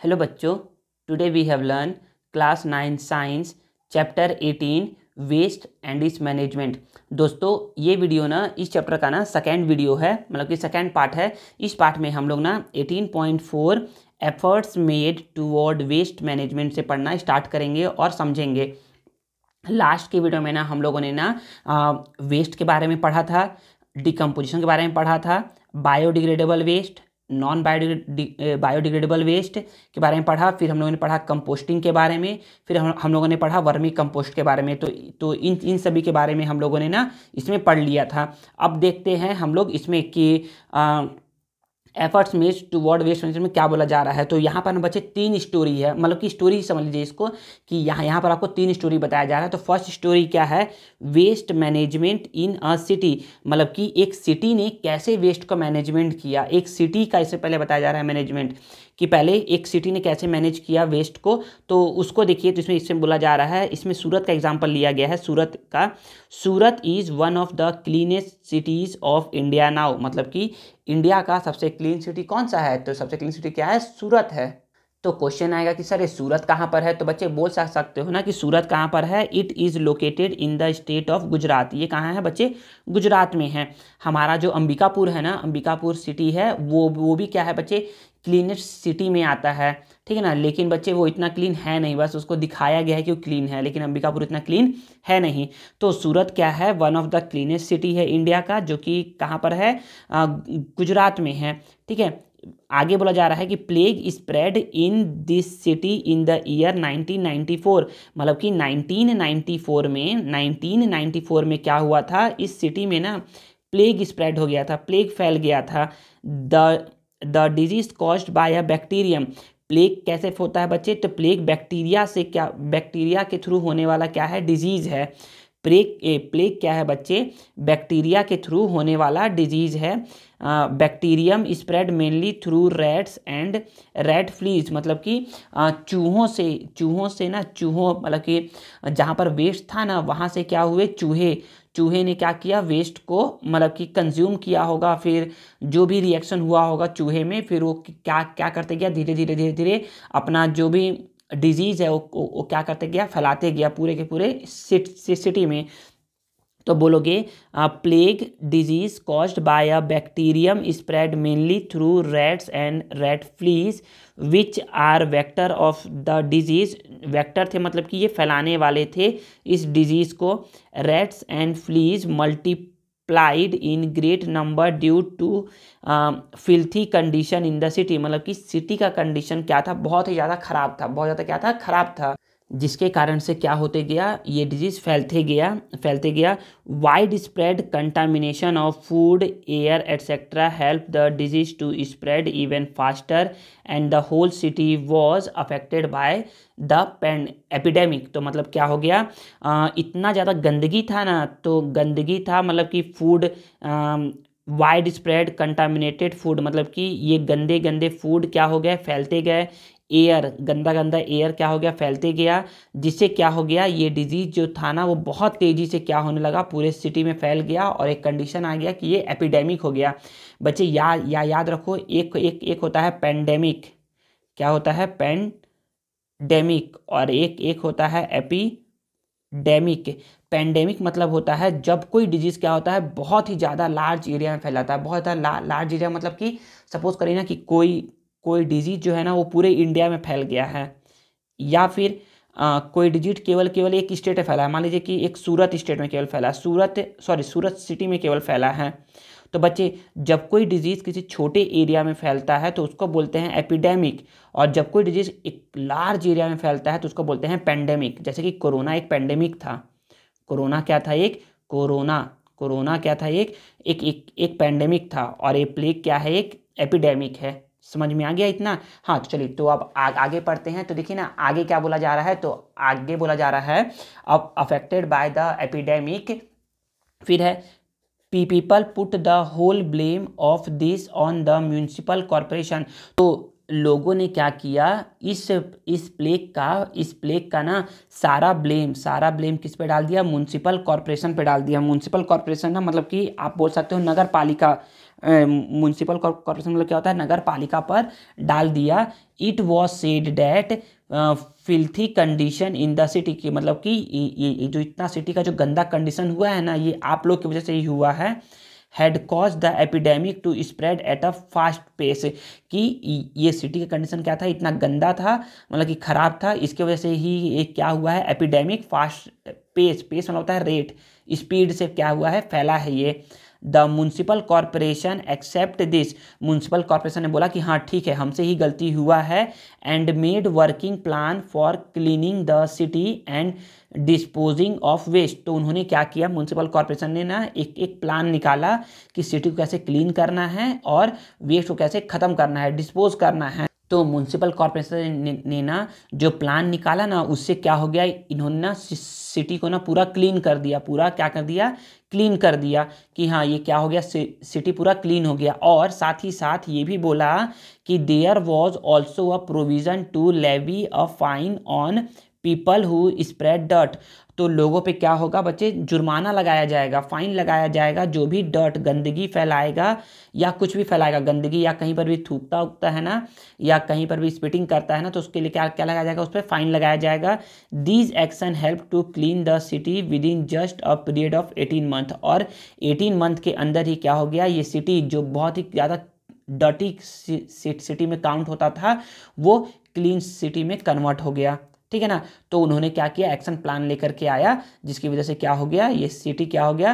Hello बच्चों, today we have learn class 9 science chapter 18 waste and its management. दोस्तों, ये video ना इस चैप्टर का ना सेकेंड वीडियो है, मतलब कि सेकेंड पार्ट है। इस पार्ट में हम लोग ना 18.4 efforts made toward waste management से पढ़ना स्टार्ट करेंगे और समझेंगे। लास्ट के वीडियो में ना हम लोगों ने ना वेस्ट के बारे में पढ़ा था, डिकम्पोजिशन के बारे में पढ़ा था, biodegradable waste, non biodegradable waste के बारे में पढ़ा। फिर हम लोगों ने पढ़ा कंपोस्टिंग के बारे में, फिर हम लोगों ने पढ़ा वर्मी कंपोस्ट के बारे में। तो इन सभी के बारे में हम लोगों ने ना इसमें पढ़ लिया था। अब देखते हैं हम लोग इसमें कि efforts made toward waste management में क्या बोला जा रहा है। तो यहाँ पर बच्चे 3 स्टोरी है, मतलब कि स्टोरी समझ लीजिए इसको कि यहाँ पर आपको 3 स्टोरी बताया जा रहा है। तो फर्स्ट स्टोरी क्या है, waste management in a city, मतलब कि एक सिटी ने कैसे वेस्ट का मैनेजमेंट किया। एक सिटी का इससे पहले बताया जा रहा है मैनेजमेंट, कि पहले एक सिटी ने कैसे मैनेज किया वेस्ट को। तो उसको देखिए, तो इसमें बोला जा रहा है, इसमें सूरत का एग्जाम्पल लिया गया है। सूरत का, Surat is one of the cleanest cities of India now, मतलब कि इंडिया का सबसे क्लीन सिटी कौन सा है। तो सबसे क्लीन सिटी क्या है, सूरत है। तो क्वेश्चन आएगा कि सर ये सूरत कहाँ पर है। तो बच्चे बोल सकते हो ना कि सूरत कहाँ पर है। It is located in the state of Gujarat. ये कहाँ है बच्चे, गुजरात में है। हमारा जो अंबिकापुर है ना, अंबिकापुर सिटी है, वो भी क्या है बच्चे, क्लीनेस्ट सिटी में आता है, ठीक है ना। लेकिन बच्चे वो इतना क्लीन है नहीं, बस उसको दिखाया गया है कि वो क्लीन है, लेकिन अंबिकापुर इतना क्लीन है नहीं। तो सूरत क्या है, one of the cleanest city है इंडिया का, जो कि कहाँ पर है, गुजरात में है, ठीक है। आगे बोला जा रहा है कि plague spread in this city in the year 1994, मतलब कि 1994 में क्या हुआ था, इस सिटी में ना प्लेग स्प्रेड हो गया था, प्लेग फैल गया था। The disease caused by a bacterium. Plague कैसे होता है बच्चे, तो प्लेग बैक्टीरिया से, क्या बैक्टीरिया के थ्रू होने वाला क्या है, डिजीज है। प्लेग क्या है बच्चे, बैक्टीरिया के थ्रू होने वाला डिजीज है। Bacterium spread mainly through rats and rat fleas, मतलब कि चूहों से ना, चूहों मतलब कि जहाँ पर वेस्ट था ना, वहाँ से क्या हुए, चूहे ने क्या किया, वेस्ट को मतलब कि कंज्यूम किया होगा। फिर जो भी रिएक्शन हुआ होगा चूहे में, फिर वो क्या क्या करते गया, धीरे धीरे अपना जो भी डिजीज़ है वो क्या करते गया, फैलाते गया पूरे के पूरे सिटी में। तो बोलोगे plague disease caused by a bacterium spread mainly through rats and rat fleas which are vector of the disease. Vector थे मतलब कि ये फैलाने वाले थे इस डिजीज को। Rats and fleas multiplied in great number due to filthy condition in the city, मतलब कि सिटी का कंडीशन क्या था, बहुत ही ज़्यादा खराब था, बहुत ज़्यादा क्या था, खराब था, जिसके कारण से क्या होते गया, ये डिजीज फैलते गया। Widespread contamination of food, air etcetera help the disease to spread even faster and the whole city was affected by the epidemic. तो मतलब क्या हो गया, इतना ज़्यादा गंदगी था ना, तो गंदगी था मतलब कि food, wide spread contaminated food, मतलब कि ये गंदे फूड क्या हो गए, फैलते गए। एयर, गंदा एयर क्या हो गया, फैलते गया, जिससे क्या हो गया, ये डिजीज जो था ना वो बहुत तेज़ी से क्या होने लगा, पूरे सिटी में फैल गया और एक कंडीशन आ गया कि ये एपिडेमिक हो गया। बच्चे याद रखो, एक होता है पेंडेमिक, क्या होता है, पेंडेमिक, और एक होता है एपिडेमिक। पेंडेमिक मतलब होता है जब कोई डिजीज़ क्या होता है, बहुत ही ज़्यादा लार्ज एरिया में फैलाता है, बहुत ज़्यादा लार्ज एरिया, मतलब कि सपोज करिए ना कि कोई डिजीज जो है ना वो पूरे इंडिया में फैल गया है, या फिर कोई डिजीज केवल एक स्टेट में फैला है। मान लीजिए कि एक सूरत स्टेट में केवल फैला है, सूरत सिटी में केवल फैला है। तो बच्चे, जब कोई डिजीज़ किसी छोटे एरिया में फैलता है तो उसको बोलते हैं एपिडेमिक, और जब कोई डिजीज़ एक लार्ज एरिया में फैलता है तो उसको बोलते हैं पेंडेमिक। जैसे कि कोरोना एक पेंडेमिक था, कोरोना क्या था, कोरोना क्या था, एक पेंडेमिक था, और ये प्लेग क्या है, एक एपिडेमिक है। समझ में आ गया इतना। हाँ, तो चलिए, तो अब आगे पढ़ते हैं। तो देखिए ना आगे क्या बोला जा रहा है, तो आगे बोला जा रहा है अब अफेक्टेड बाय द एपिडेमिक, फिर है people put the whole blame of this on the municipal corporation. तो लोगों ने क्या किया, इस प्लेग का ना सारा ब्लेम किस पे डाल दिया, म्युनिसिपल कॉरपोरेशन पे डाल दिया। म्युनिसिपल कॉरपोरेशन ना मतलब कि आप बोल सकते हो नगर पालिका, म्युनिसिपल कॉरपोरेशन मतलब क्या होता है, नगर पालिका पर डाल दिया। It was said that filthy condition in the city की, मतलब कि ये जो इतना सिटी का जो गंदा कंडीशन हुआ है ना, ये आप लोग की वजह से ही हुआ है। Had cause the epidemic to spread at a fast pace, कि ये सिटी का कंडीशन क्या था, इतना गंदा था, मतलब कि खराब था, इसकी वजह से ही ये क्या हुआ है, एपिडेमिक फास्ट पेस मतलब होता है रेट, स्पीड से क्या हुआ है, फैला है ये। The municipal corporation accept this, municipal corporation ने बोला कि हाँ ठीक है, हमसे ही गलती हुआ है। And made working plan for cleaning the city and disposing of waste, तो उन्होंने क्या किया, म्युनिसिपल कॉरपोरेशन ने ना एक प्लान निकाला कि सिटी को कैसे क्लीन करना है और वेस्ट को कैसे ख़त्म करना है, डिस्पोज करना है। तो म्युनिसिपल कॉरपोरेशन ने ना जो प्लान निकाला ना, उससे क्या हो गया, इन्होंने ना सिटी को ना पूरा क्लीन कर दिया, पूरा क्या कर दिया, क्लीन कर दिया, कि हाँ ये क्या हो गया, सिटी पूरा क्लीन हो गया। और साथ ही साथ ये भी बोला कि there was also a provision to levy a fine on people who spread dirt, तो लोगों पे क्या होगा बच्चे, जुर्माना लगाया जाएगा, फाइन लगाया जाएगा, जो भी डर्ट गंदगी फैलाएगा या कुछ भी फैलाएगा, गंदगी या कहीं पर भी थूकता उगता है ना, या कहीं पर भी स्पिटिंग करता है ना, तो उसके लिए क्या क्या लगाया जाएगा, उस पर फाइन लगाया जाएगा। These action help to clean the city within just a period of 18 month, और 18 मंथ के अंदर ही क्या हो गया, ये सिटी जो बहुत ही ज़्यादा डर्टी सिटी में काउंट होता था, वो क्लीन सिटी में कन्वर्ट हो गया, ठीक है ना। तो उन्होंने क्या किया, एक्शन प्लान लेकर के आया, जिसकी वजह से क्या हो गया, ये सिटी क्या हो गया,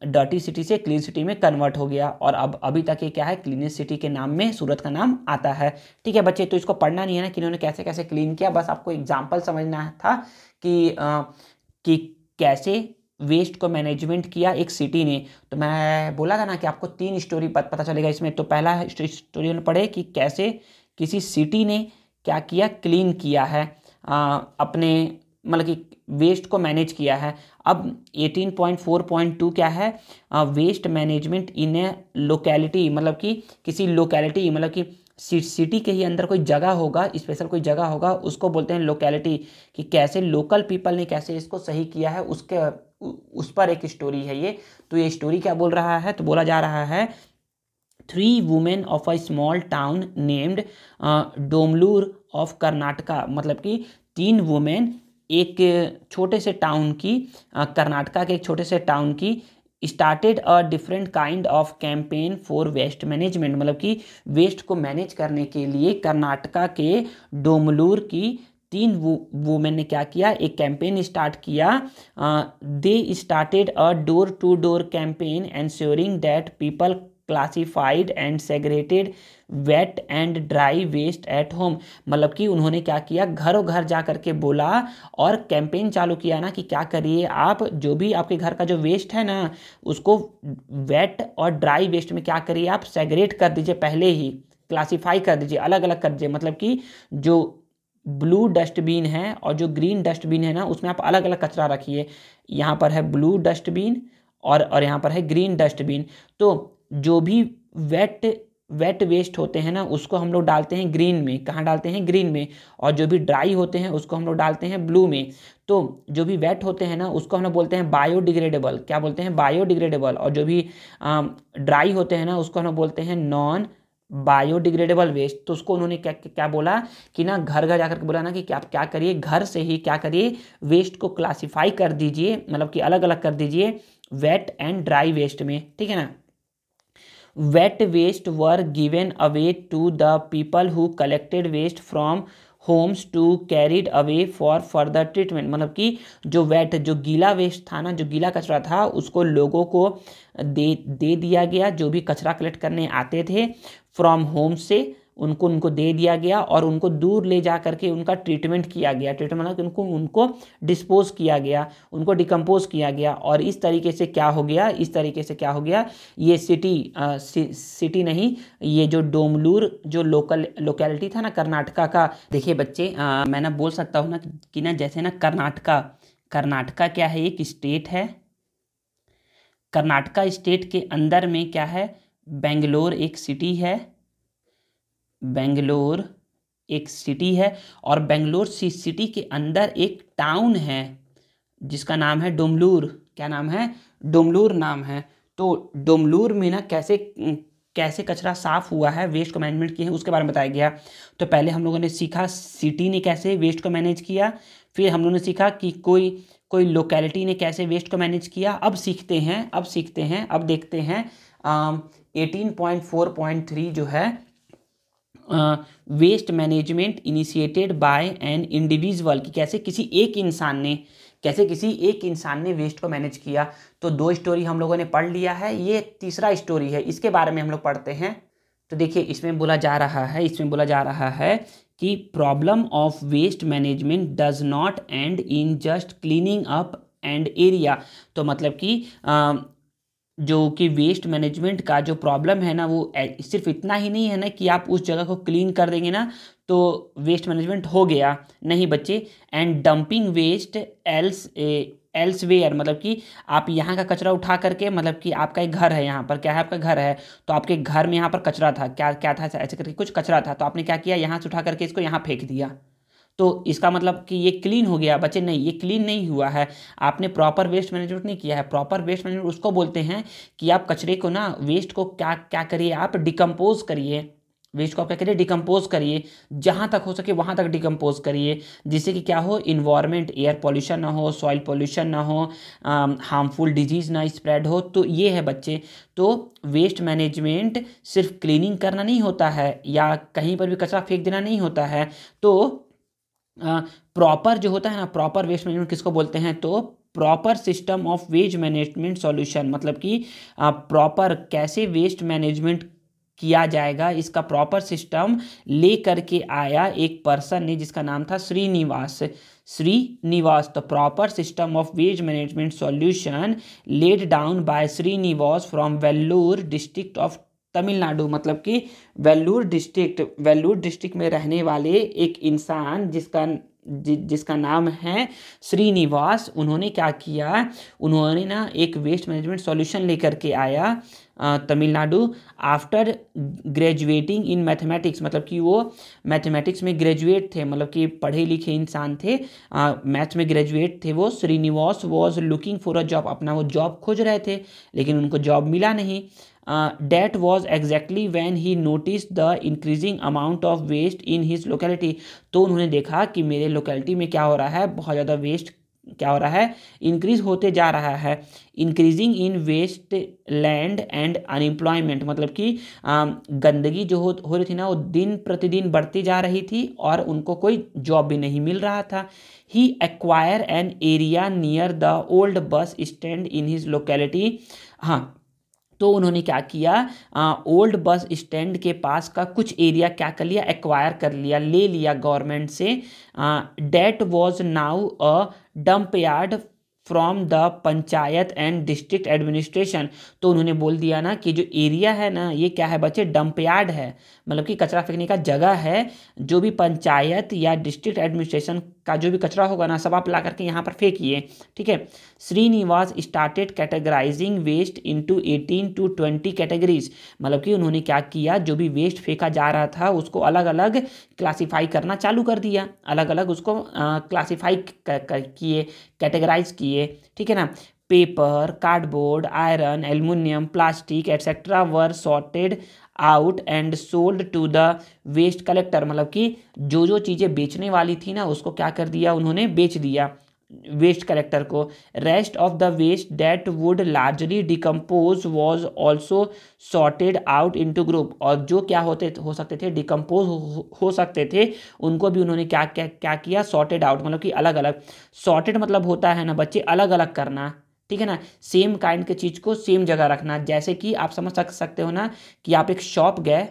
डर्टी सिटी से क्लीन सिटी में कन्वर्ट हो गया। और अब अभी तक ये क्या है, क्लीनेस्ट सिटी के नाम में सूरत का नाम आता है, ठीक है बच्चे। तो इसको पढ़ना नहीं है ना कि इन्होंने कैसे कैसे क्लीन किया, बस आपको एग्जाम्पल समझना था कि कैसे वेस्ट को मैनेजमेंट किया एक सिटी ने। तो मैं बोला था ना कि आपको 3 स्टोरी पता चलेगा इसमें। तो पहला स्टोरी में पढ़े कि कैसे किसी सिटी ने क्या किया, क्लीन किया है, अपने मतलब कि वेस्ट को मैनेज किया है। अब 18.4.2 क्या है, वेस्ट मैनेजमेंट इन ए लोकेलिटी, मतलब कि किसी लोकेलिटी, मतलब कि सिटी के ही अंदर कोई जगह होगा, स्पेशल कोई जगह होगा, उसको बोलते हैं लोकेलिटी, कि कैसे लोकल पीपल ने कैसे इसको सही किया है, उस पर एक स्टोरी है ये। तो ये स्टोरी क्या बोल रहा है, तो बोला जा रहा है 3 women of a small town named Domlur of Karnataka, मतलब कि 3 वुमेन एक छोटे से टाउन की, कर्नाटका के एक छोटे से टाउन की, started a different kind of campaign for waste management, मतलब कि वेस्ट को मैनेज करने के लिए कर्नाटका के डोमलूर की 3 वुमेन ने क्या किया, एक कैंपेन स्टार्ट किया। They started a door to door campaign ensuring that people classified and segregated wet and dry waste at home, मतलब कि उन्होंने क्या किया, घरों घर जा करके बोला और कैंपेन चालू किया ना, कि क्या करिए आप, जो भी आपके घर का जो वेस्ट है ना, उसको वेट और ड्राई वेस्ट में क्या करिए, आप सेग्रेट कर दीजिए, पहले ही क्लासीफाई कर दीजिए, अलग अलग कर दीजिए, मतलब कि जो ब्लू डस्टबिन है और जो ग्रीन डस्टबिन है ना, उसमें आप अलग अलग कचरा रखिए। यहाँ पर है ब्लू डस्टबिन और यहाँ पर है ग्रीन डस्टबिन। तो जो भी वेट वेस्ट होते हैं ना, उसको हम लोग डालते हैं ग्रीन में, कहाँ डालते हैं, ग्रीन में। और जो भी ड्राई होते हैं उसको हम लोग डालते हैं ब्लू में। तो जो भी वेट होते हैं ना, उसको हम लोग बोलते हैं बायोडिग्रेडेबल, क्या बोलते हैं, बायोडिग्रेडेबल। और जो भी ड्राई होते हैं ना, उसको हम लोग बोलते हैं नॉन बायोडिग्रेडेबल वेस्ट। तो उसको उन्होंने क्या क्या बोला कि ना, घर घर जाकर के बोला ना कि क्या आप क्या करिए, घर से ही क्या करिए, वेस्ट को क्लासिफाई कर दीजिए, मतलब कि अलग अलग कर दीजिए वेट एंड ड्राई वेस्ट में, ठीक है ना। Wet waste were given away to the people who collected waste from homes to carried away for further treatment, मतलब कि जो वेट, जो गीला वेस्ट था ना, जो गीला कचरा था, उसको लोगों को दे दिया गया, जो भी कचरा कलेक्ट करने आते थे फ्रॉम होम से, उनको दे दिया गया और उनको दूर ले जा करके उनका ट्रीटमेंट किया गया। ट्रीटमेंट मतलब कि उनको डिस्पोज किया गया, उनको डिकम्पोज किया गया। और इस तरीके से क्या हो गया, इस तरीके से क्या हो गया, ये सिटी नहीं, ये जो डोमलूर जो लोकेलिटी था ना कर्नाटका का। देखिए बच्चे, मैं ना बोल सकता हूँ ना कि ना, जैसे ना कर्नाटका क्या है, एक स्टेट है। कर्नाटका स्टेट के अंदर में क्या है, बेंगलोर एक सिटी है। बेंगलोर एक सिटी है और बेंगलोर सिटी के अंदर एक टाउन है जिसका नाम है डोमलूर। क्या नाम है? डोमलूर नाम है। तो डोमलूर में ना कैसे कैसे कचरा साफ हुआ है, वेस्ट को मैनेजमेंट किया है, उसके बारे में बताया गया। तो पहले हम लोगों ने सीखा सिटी ने कैसे वेस्ट को मैनेज किया, फिर हम लोगों ने सीखा कि कोई कोई लोकेलिटी ने कैसे वेस्ट को मैनेज किया। अब देखते हैं 18.4.3 जो है waste management initiated by an individual, कि कैसे किसी एक इंसान ने वेस्ट को मैनेज किया। तो 2 स्टोरी हम लोगों ने पढ़ लिया है, ये तीसरा स्टोरी है, इसके बारे में हम लोग पढ़ते हैं। तो देखिए इसमें बोला जा रहा है कि problem of waste management does not end in just cleaning up and area. तो मतलब कि जो कि वेस्ट मैनेजमेंट का जो प्रॉब्लम है ना, वो सिर्फ इतना ही नहीं है ना कि आप उस जगह को क्लीन कर देंगे ना तो वेस्ट मैनेजमेंट हो गया, नहीं बच्चे। एंड डंपिंग वेस्ट एल्सवेयर, मतलब कि आप यहाँ का कचरा उठा करके, मतलब कि आपका एक घर है, यहाँ पर क्या है, आपका घर है, तो आपके घर में यहाँ पर कचरा था, क्या था, ऐसे करके कुछ कचरा था, तो आपने क्या किया, यहाँ से उठा करके इसको यहाँ फेंक दिया। तो इसका मतलब कि ये क्लीन हो गया? बच्चे नहीं, ये क्लीन नहीं हुआ है, आपने प्रॉपर वेस्ट मैनेजमेंट नहीं किया है। प्रॉपर वेस्ट मैनेजमेंट उसको बोलते हैं कि आप कचरे को ना, वेस्ट को क्या क्या करिए, आप डिकम्पोज करिए, वेस्ट को आप क्या करिए, डिकम्पोज करिए, जहाँ तक हो सके वहाँ तक डिकम्पोज करिए, जिससे कि क्या हो, इन्वायरमेंट, एयर पॉल्यूशन ना हो, सॉइल पॉल्यूशन ना हो, हार्मफुल डिजीज़ ना स्प्रेड हो। तो ये है बच्चे। तो वेस्ट मैनेजमेंट सिर्फ क्लीनिंग करना नहीं होता है या कहीं पर भी कचरा फेंक देना नहीं होता है। तो प्रॉपर जो होता है ना, प्रॉपर वेस्ट मैनेजमेंट किसको बोलते हैं? तो proper system of waste management solution, मतलब कि प्रॉपर कैसे वेस्ट मैनेजमेंट किया जाएगा, इसका प्रॉपर सिस्टम ले करके आया एक पर्सन ने जिसका नाम था श्रीनिवास। तो proper system of waste management solution laid down by Srinivas from Vellore district of Tamil Nadu, मतलब कि वेल्लूर डिस्ट्रिक्ट में रहने वाले एक इंसान जिसका नाम है श्रीनिवास, उन्होंने क्या किया, उन्होंने ना एक वेस्ट मैनेजमेंट सॉल्यूशन लेकर के आया Tamil Nadu. After graduating in mathematics, मतलब कि वो मैथमेटिक्स में ग्रेजुएट थे, मतलब कि पढ़े लिखे इंसान थे, मैथ्स में ग्रेजुएट थे वो। Srinivas was looking for a job, अपना वो जॉब खोज रहे थे लेकिन उनको जॉब मिला नहीं। That was exactly when he noticed the increasing amount of waste in his locality। तो उन्होंने देखा कि मेरे लोकेलिटी में क्या हो रहा है, बहुत ज़्यादा वेस्ट क्या हो रहा है, इंक्रीज होते जा रहा है। Increasing in waste land and unemployment, मतलब कि गंदगी जो हो रही थी ना, वो दिन प्रतिदिन बढ़ती जा रही थी और उनको कोई जॉब भी नहीं मिल रहा था। He acquire an area near the old bus stand in his locality. हाँ, तो उन्होंने क्या किया, ओल्ड बस स्टैंड के पास का कुछ एरिया क्या कर लिया, एक्वायर कर लिया, ले लिया गवर्नमेंट से। That was now a dump yard from the panchayat and district administration. तो उन्होंने बोल दिया ना कि जो एरिया है ना, ये क्या है बच्चे, डंप यार्ड है, मतलब कि कचरा फेंकने का जगह है। जो भी पंचायत या डिस्ट्रिक्ट एडमिनिस्ट्रेशन का जो भी कचरा होगा ना, सब आप ला करके यहाँ पर फेंकिए, ठीक है। Srinivas started categorising waste into 18 to 20 categories, मतलब कि उन्होंने क्या किया, जो भी वेस्ट फेंका जा रहा था उसको अलग अलग क्लासीफाई करना चालू कर दिया, अलग अलग उसको क्लासीफाई किए, कैटेगराइज किए, ठीक है ना। Paper, cardboard, iron, aluminium, plastic etcetera were sorted out and sold to the waste collector, मतलब कि जो जो चीज़ें बेचने वाली थी ना, उसको क्या कर दिया, उन्होंने बेच दिया वेस्ट कलेक्टर को। Rest of the waste that would largely decompose was also sorted out into group, और जो क्या हो सकते थे, डिकम्पोज हो सकते थे, उनको भी उन्होंने क्या क्या क्या किया, सॉर्टेड आउट, मतलब कि अलग अलग। सॉर्टेड मतलब होता है ना बच्चे, अलग अलग करना, ठीक है ना, सेम काइंड के चीज़ को सेम जगह रखना। जैसे कि आप समझ सकते हो ना कि आप एक शॉप गए,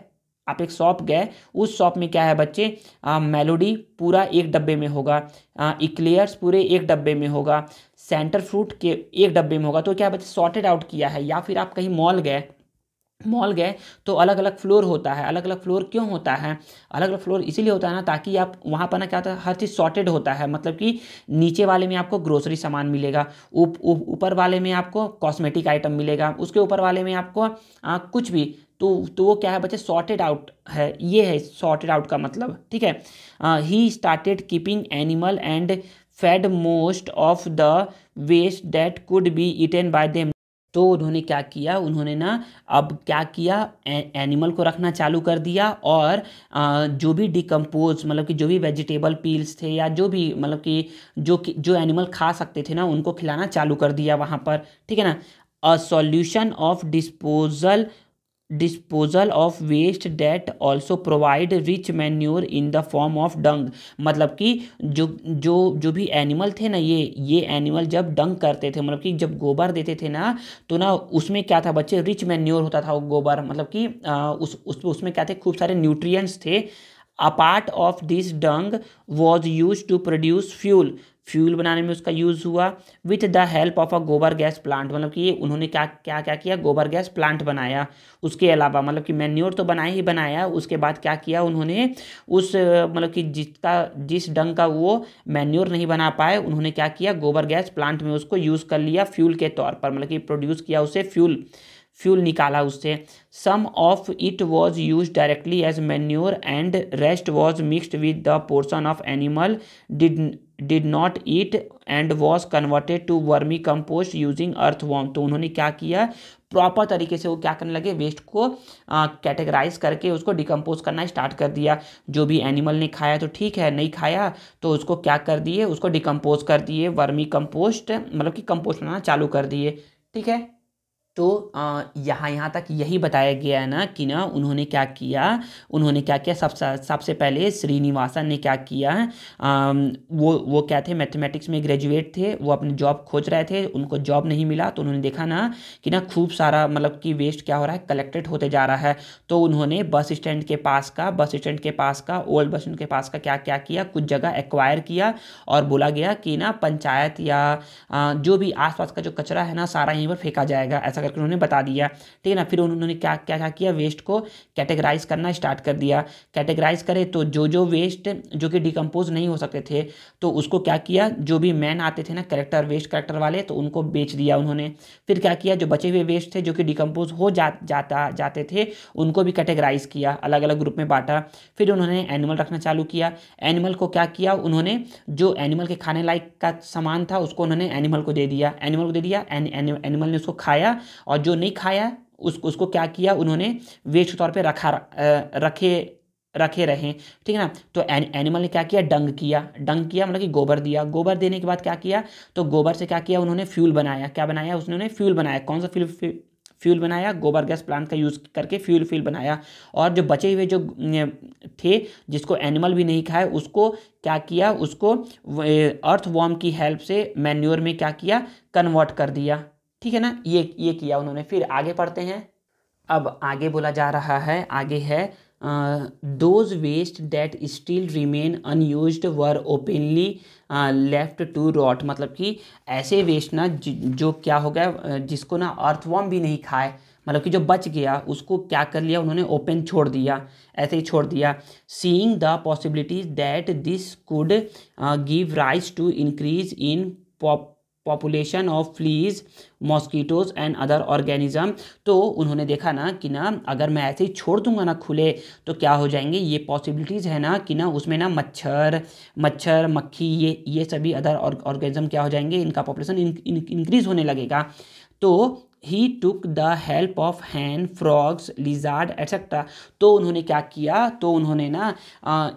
उस शॉप में क्या है बच्चे, मेलोडी पूरा एक डब्बे में होगा, इक्लेयर्स पूरे एक डब्बे में होगा, सेंटर फ्रूट के एक डब्बे में होगा। तो क्या बच्चे सॉर्टेड आउट किया है। या फिर आप कहीं मॉल गए तो अलग अलग फ्लोर होता है। अलग अलग फ्लोर क्यों होता है, अलग अलग फ्लोर इसीलिए होता है ना, ताकि आप वहाँ पर ना क्या होता है, हर चीज़ सॉर्टेड होता है, मतलब कि नीचे वाले में आपको ग्रोसरी सामान मिलेगा, ऊपर वाले में आपको कॉस्मेटिक आइटम मिलेगा, उसके ऊपर वाले में आपको कुछ भी। तो वो क्या है बच्चे, सॉर्टेड आउट है, ये है सॉर्टेड आउट का मतलब, ठीक है। He started keeping animal and fed most of the waste that could be eaten by them. तो उन्होंने क्या किया, उन्होंने ना अब क्या किया, एनिमल को रखना चालू कर दिया, और जो भी डिकम्पोज मतलब कि जो भी वेजिटेबल पील्स थे या जो भी मतलब कि जो एनिमल खा सकते थे ना, उनको खिलाना चालू कर दिया वहाँ पर, ठीक है ना। A solution of disposal of waste that also provide rich manure in the form of dung. मतलब कि जो भी एनिमल थे ना, ये एनिमल जब डंग करते थे, मतलब कि जब गोबर देते थे ना, तो ना उसमें क्या था बच्चे, रिच मैन्योर होता था वो गोबर, मतलब कि उसमें क्या थे, खूब सारे न्यूट्रिएंट्स थे। A part of this dung was use to produce fuel बनाने में उसका यूज़ हुआ, with the help of a gobar gas plant. मतलब कि उन्होंने क्या क्या क्या किया, गोबर गैस प्लांट बनाया। उसके अलावा मतलब कि मैन्योर तो बनाया ही बनाया, उसके बाद क्या किया उन्होंने, उस मतलब कि जिस डंग का वो मैन्योर नहीं बना पाए, उन्होंने क्या किया, गोबर गैस प्लांट में उसको यूज़ कर लिया फ्यूल के तौर पर, मतलब कि प्रोड्यूस किया उसे फ्यूल निकाला उससे। Some of it was use directly as manure and rest was mixed with the portion of animal did not eat and was converted to vermicompost using earthworm. तो उन्होंने क्या किया, प्रॉपर तरीके से वो क्या करने लगे, वेस्ट को कैटेगराइज करके उसको डिकम्पोज करना स्टार्ट कर दिया। जो भी एनिमल ने खाया तो ठीक है, नहीं खाया तो उसको क्या कर दिए, उसको डिकम्पोज कर दिए, वर्मी कंपोस्ट मतलब कि कंपोस्ट बनाना चालू कर दिए, ठीक है। तो यहाँ तक यही बताया गया है ना कि ना उन्होंने क्या किया, सबसे पहले श्रीनिवासन ने क्या किया, वो क्या थे, मैथमेटिक्स में ग्रेजुएट थे, वो अपनी जॉब खोज रहे थे, उनको जॉब नहीं मिला, तो उन्होंने देखा ना कि ना खूब सारा मतलब कि वेस्ट क्या हो रहा है, कलेक्टेड होते जा रहा है। तो उन्होंने बस स्टैंड के पास का ओल्ड बस स्टैंड के पास का क्या क्या किया, कुछ जगह एक्वायर किया, और बोला गया कि ना पंचायत या जो भी आसपास का जो कचरा है ना, सारा यहीं पर फेंका जाएगा, ऐसा करके उन्होंने बता दिया, ठीक है ना। फिर उन्होंने क्या क्या क्या किया, वेस्ट को कैटेगराइज करना स्टार्ट कर दिया। कैटेगराइज करे तो जो वेस्ट जो कि डिकम्पोज नहीं हो सकते थे, तो उसको क्या किया, जो भी मैन आते थे ना वेस्ट कलेक्टर वाले, तो उनको बेच दिया उन्होंने। फिर क्या किया, जो बचे हुए वेस्ट थे जो कि डिकम्पोज हो जाते थे, उनको भी कैटेगराइज किया, अलग अलग ग्रुप में बांटा। फिर उन्होंने एनिमल रखना चालू किया। एनिमल को क्या किया उन्होंने, जो एनिमल के खाने लायक का सामान था उसको उन्होंने एनिमल को दे दिया, एनिमल ने उसको खाया, और जो नहीं खाया उसको क्या किया उन्होंने, वेस्ट के तौर पे रखे रहे, ठीक है ना। तो एनिमल ने क्या किया, डंग किया मतलब कि गोबर दिया। गोबर देने के बाद क्या किया, तो गोबर से क्या किया उन्होंने, फ्यूल बनाया। क्या बनाया उसने, फ्यूल बनाया। कौन सा फ्यूल बनाया, गोबर गैस प्लांट का यूज़ करके फ्यूल बनाया। और जो बचे हुए जो थे, जिसको एनिमल भी नहीं खाए, उसको क्या किया, उसको अर्थ वॉर्म की हेल्प से मैन्योर में क्या किया, कन्वर्ट कर दिया, ठीक है ना। ये किया उन्होंने। फिर आगे पढ़ते हैं। अब आगे बोला जा रहा है, आगे है those waste that still remain unused were openly left to rot. मतलब कि ऐसे वेस्ट ना जो क्या हो गया, जिसको ना अर्थवॉर्म भी नहीं खाए, मतलब कि जो बच गया उसको क्या कर लिया उन्होंने, ओपन छोड़ दिया, ऐसे ही छोड़ दिया। Seeing the possibilities that this could give rise to increase in population of fleas, mosquitoes and other organism. तो उन्होंने देखा ना कि ना अगर मैं ऐसे ही छोड़ दूंगा ना खुले, तो क्या हो जाएंगे, ये पॉसिबिलिटीज़ है ना कि ना उसमें ना मच्छर मक्खी ये सभी अदर ऑर्गेनिज्म क्या हो जाएंगे, इनका पॉपुलेशन इंक्रीज होने लगेगा। तो he took the help of hen, frogs, lizard etcetera. तो उन्होंने क्या किया, तो उन्होंने ना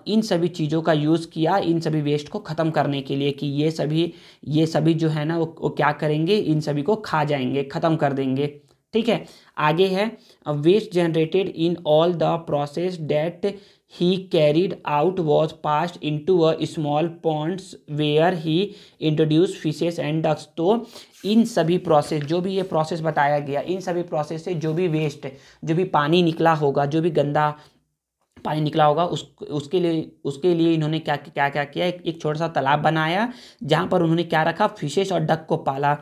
इन सभी चीज़ों का यूज़ किया, इन सभी वेस्ट को ख़त्म करने के लिए, कि ये सभी जो है ना वो क्या करेंगे, इन सभी को खा जाएंगे, ख़त्म कर देंगे, ठीक है। आगे है waste generated in all the process that he carried out was passed into a small ponds where he introduced fishes and ducks. तो इन सभी प्रोसेस, जो भी ये प्रोसेस बताया गया, इन सभी प्रोसेस से जो भी वेस्ट, जो भी पानी निकला होगा, जो भी गंदा पानी निकला होगा, उसके लिए इन्होंने क्या क्या क्या किया, एक छोटा सा तालाब बनाया, जहाँ पर उन्होंने क्या रखा, फिशेस और डक को पाला।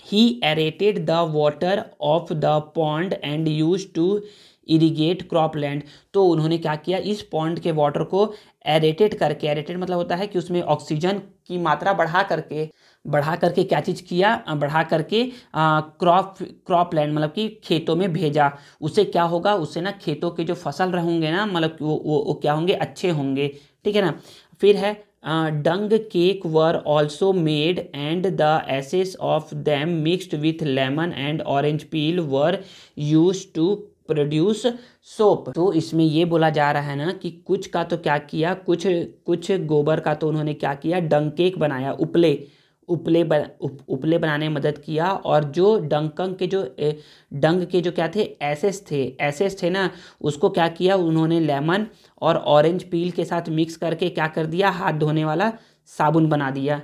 He aerated the water of the pond and use to irrigate cropland. तो उन्होंने क्या किया, इस पॉन्ड के वाटर को एरेटेड करके, एरेटेड मतलब होता है कि उसमें ऑक्सीजन की मात्रा बढ़ा करके, बढ़ा करके क्या चीज़ किया, बढ़ा करके क्रॉप लैंड मतलब कि खेतों में भेजा। उससे क्या होगा, उससे ना खेतों के जो फसल रहेंगे ना, मतलब कि वो क्या होंगे, अच्छे होंगे। ठीक है ना। फिर है dung cake were also made and the ashes of them mixed with lemon and orange peel were use to produce soap. तो इसमें ये बोला जा रहा है ना कि कुछ का तो क्या किया, कुछ कुछ गोबर का तो उन्होंने क्या किया, डंग केक बनाया, उपले बनाने में मदद किया। और जो डंकंग के जो डंग के जो क्या थे, एसेस थे ना, उसको क्या किया उन्होंने, लेमन और ऑरेंज पील के साथ मिक्स करके क्या कर दिया, हाथ धोने वाला साबुन बना दिया।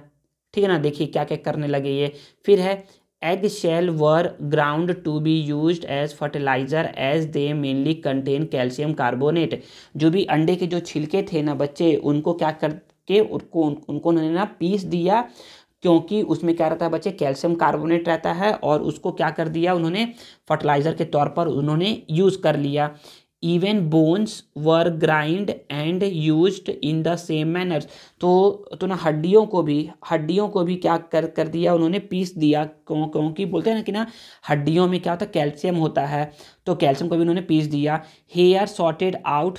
ठीक है ना। देखिए क्या क्या करने लगे ये। फिर है egg shell were ground to be used as fertiliser as they mainly contain calcium carbonate. जो भी अंडे के जो छिलके थे ना बच्चे, उनको क्या करके उनको उन्होंने ना पीस दिया, क्योंकि उसमें क्या रहता है बच्चे, कैल्शियम कार्बोनेट रहता है। और उसको क्या कर दिया उन्होंने, फर्टिलाइजर के तौर पर उन्होंने यूज़ कर लिया। Even bones were grind and used in the same manners. तो ना हड्डियों को भी क्या कर दिया उन्होंने, पीस दिया। क्योंकि बोलते हैं ना कि ना हड्डियों में क्या होता है, कैल्शियम होता है, तो कैल्शियम को भी उन्होंने पीस दिया। Hair sorted out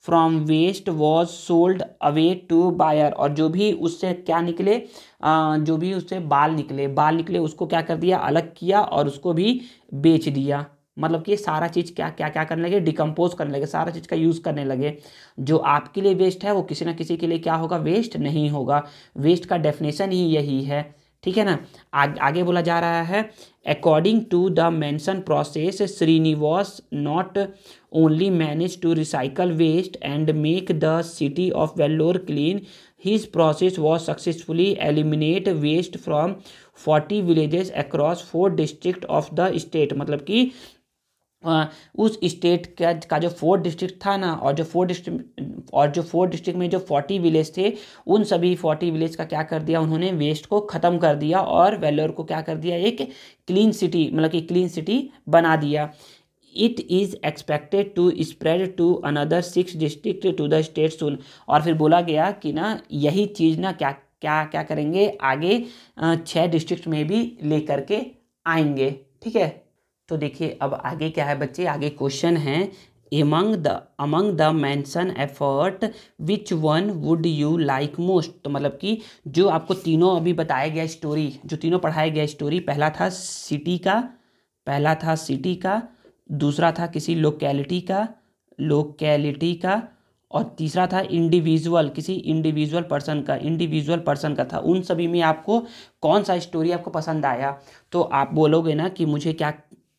from waste was sold away to buyer. और जो भी उससे क्या निकले, जो भी उससे बाल निकले उसको क्या कर दिया, अलग किया और उसको भी बेच दिया। मतलब कि सारा चीज़ क्या करने लगे, डिकम्पोज करने लगे, सारा चीज़ का यूज़ करने लगे। जो आपके लिए वेस्ट है वो किसी ना किसी के लिए क्या होगा, वेस्ट नहीं होगा। वेस्ट का डेफिनेशन ही यही है। ठीक है ना। आगे बोला जा रहा है, according to the mention process Srinivas not only managed to recycle waste and make the city of Vellore clean. His process was successfully eliminate waste from 40 villages across 4 districts of the state। मतलब कि उस state का जो 4 district था ना, और जो 4 district में जो 40 विलेज थे, उन सभी 40 विलेज का क्या कर दिया उन्होंने, वेस्ट को ख़त्म कर दिया और वेल्लोर को क्या कर दिया, एक क्लीन सिटी मतलब कि क्लीन सिटी बना दिया। It is expected to spread to another 6 district to the state soon. और फिर बोला गया कि ना यही चीज़ ना क्या करेंगे, आगे 6 डिस्ट्रिक्ट में भी लेकर के आएंगे। ठीक है। तो देखिए अब आगे क्या है बच्चे, आगे क्वेश्चन है, among the mention effort which one would you like most। तो मतलब कि जो आपको तीनों अभी बताया गया स्टोरी, जो तीनों पढ़ाया गया स्टोरी, पहला था सिटी का, दूसरा था किसी लोकेलिटी का, और तीसरा था किसी इंडिविजुअल पर्सन का था। उन सभी में आपको कौन सा स्टोरी आपको पसंद आया? तो आप बोलोगे ना कि मुझे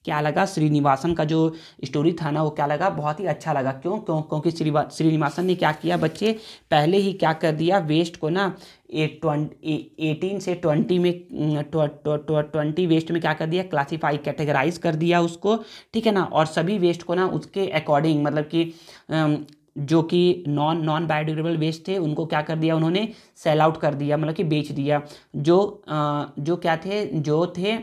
क्या लगा, श्रीनिवासन का जो स्टोरी था ना वो क्या लगा, बहुत ही अच्छा लगा। क्योंकि श्रीनिवासन ने क्या किया बच्चे, पहले ही क्या कर दिया, वेस्ट को ना 18 से 20 में 20 वेस्ट में क्या कर दिया, कैटेगराइज कर दिया उसको। ठीक है ना। और सभी वेस्ट को ना उसके अकॉर्डिंग, मतलब कि जो कि नॉन बायोडिग्रेडेबल वेस्ट थे उनको क्या कर दिया उन्होंने, सेल आउट कर दिया, मतलब कि बेच दिया। जो थे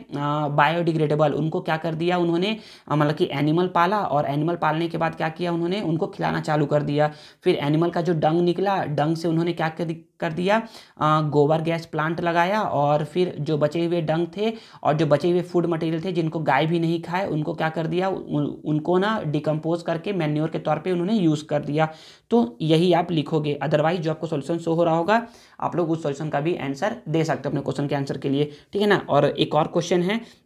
बायोडिग्रेडेबल, उनको क्या कर दिया उन्होंने, मतलब कि एनिमल पाला, और एनिमल पालने के बाद क्या किया उन्होंने, उनको खिलाना चालू कर दिया। फिर एनिमल का जो डंग निकला, डंग से उन्होंने क्या कर दिया, गोबर गैस प्लांट लगाया। और फिर जो बचे हुए डंग थे और जो बचे हुए फूड मटेरियल थे जिनको गाय भी नहीं खाए, उनको क्या कर दिया, उनको ना डिकम्पोज करके मैन्योर के तौर पे उन्होंने यूज़ कर दिया। तो यही आप लिखोगे। अदरवाइज जो आपको सॉल्यूशन शो हो रहा होगा, आप लोग उस सॉल्यूशन का भी आंसर दे सकते हो अपने क्वेश्चन के आंसर के लिए। ठीक है ना। और एक और क्वेश्चन है,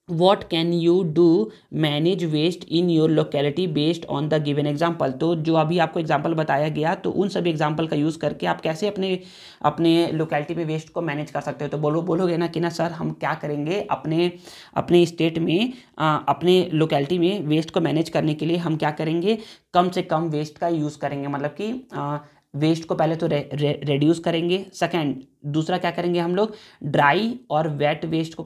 What can you do manage waste in your locality based on the given example। तो जो अभी आपको एग्जाम्पल बताया गया, तो उन सभी एग्जाम्पल का यूज़ करके आप कैसे अपने लोकेलिटी में वेस्ट को मैनेज कर सकते हो। तो बोलोगे ना कि ना सर हम क्या करेंगे, अपने स्टेट में अपने लोकेलिटी में वेस्ट को मैनेज करने के लिए हम क्या करेंगे, कम से कम वेस्ट का यूज़ करेंगे। मतलब कि वेस्ट को पहले तो रेड्यूस करेंगे। सेकेंड, दूसरा क्या करेंगे हम लोग, ड्राई और वेट वेस्ट को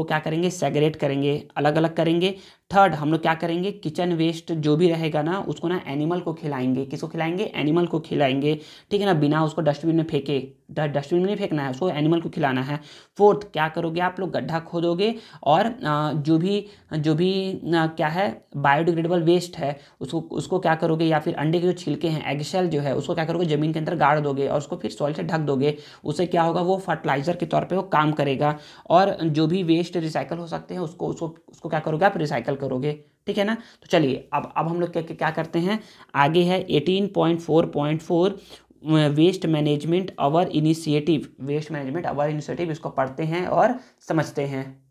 क्या करेंगे, सेग्रेट करेंगे, अलग अलग करेंगे। थर्ड, हम लोग क्या करेंगे, किचन वेस्ट जो भी रहेगा ना उसको ना एनिमल को खिलाएंगे। किसको खिलाएंगे, एनिमल को खिलाएंगे, ठीक है ना, बिना उसको डस्टबिन में फेंके। डस्टबिन में नहीं फेंकना है उसको, एनिमल को खिलाना है। फोर्थ, क्या करोगे आप लोग, गड्ढा खोदोगे और जो भी क्या है बायोडिग्रेडेबल वेस्ट है उसको क्या करोगे, या फिर अंडे के जो छिलके हैं, एग शेल जो है उसको क्या करोगे, ज़मीन के अंदर गाड़ दोगे और उसको फिर सॉइल से ढक दोगे। उससे क्या होगा, वो फर्टिलाइजर के तौर पे वो काम करेगा। और जो भी वेस्ट रिसाइकल हो सकते हैं उसको क्या करोगे आप, रिसाइकल करोगे, ठीक है ना। तो चलिए अब हम लोग क्या करते हैं, आगे है 18.4.4 waste management our initiative. Waste management our initiative, इसको पढ़ते हैं और समझते हैं।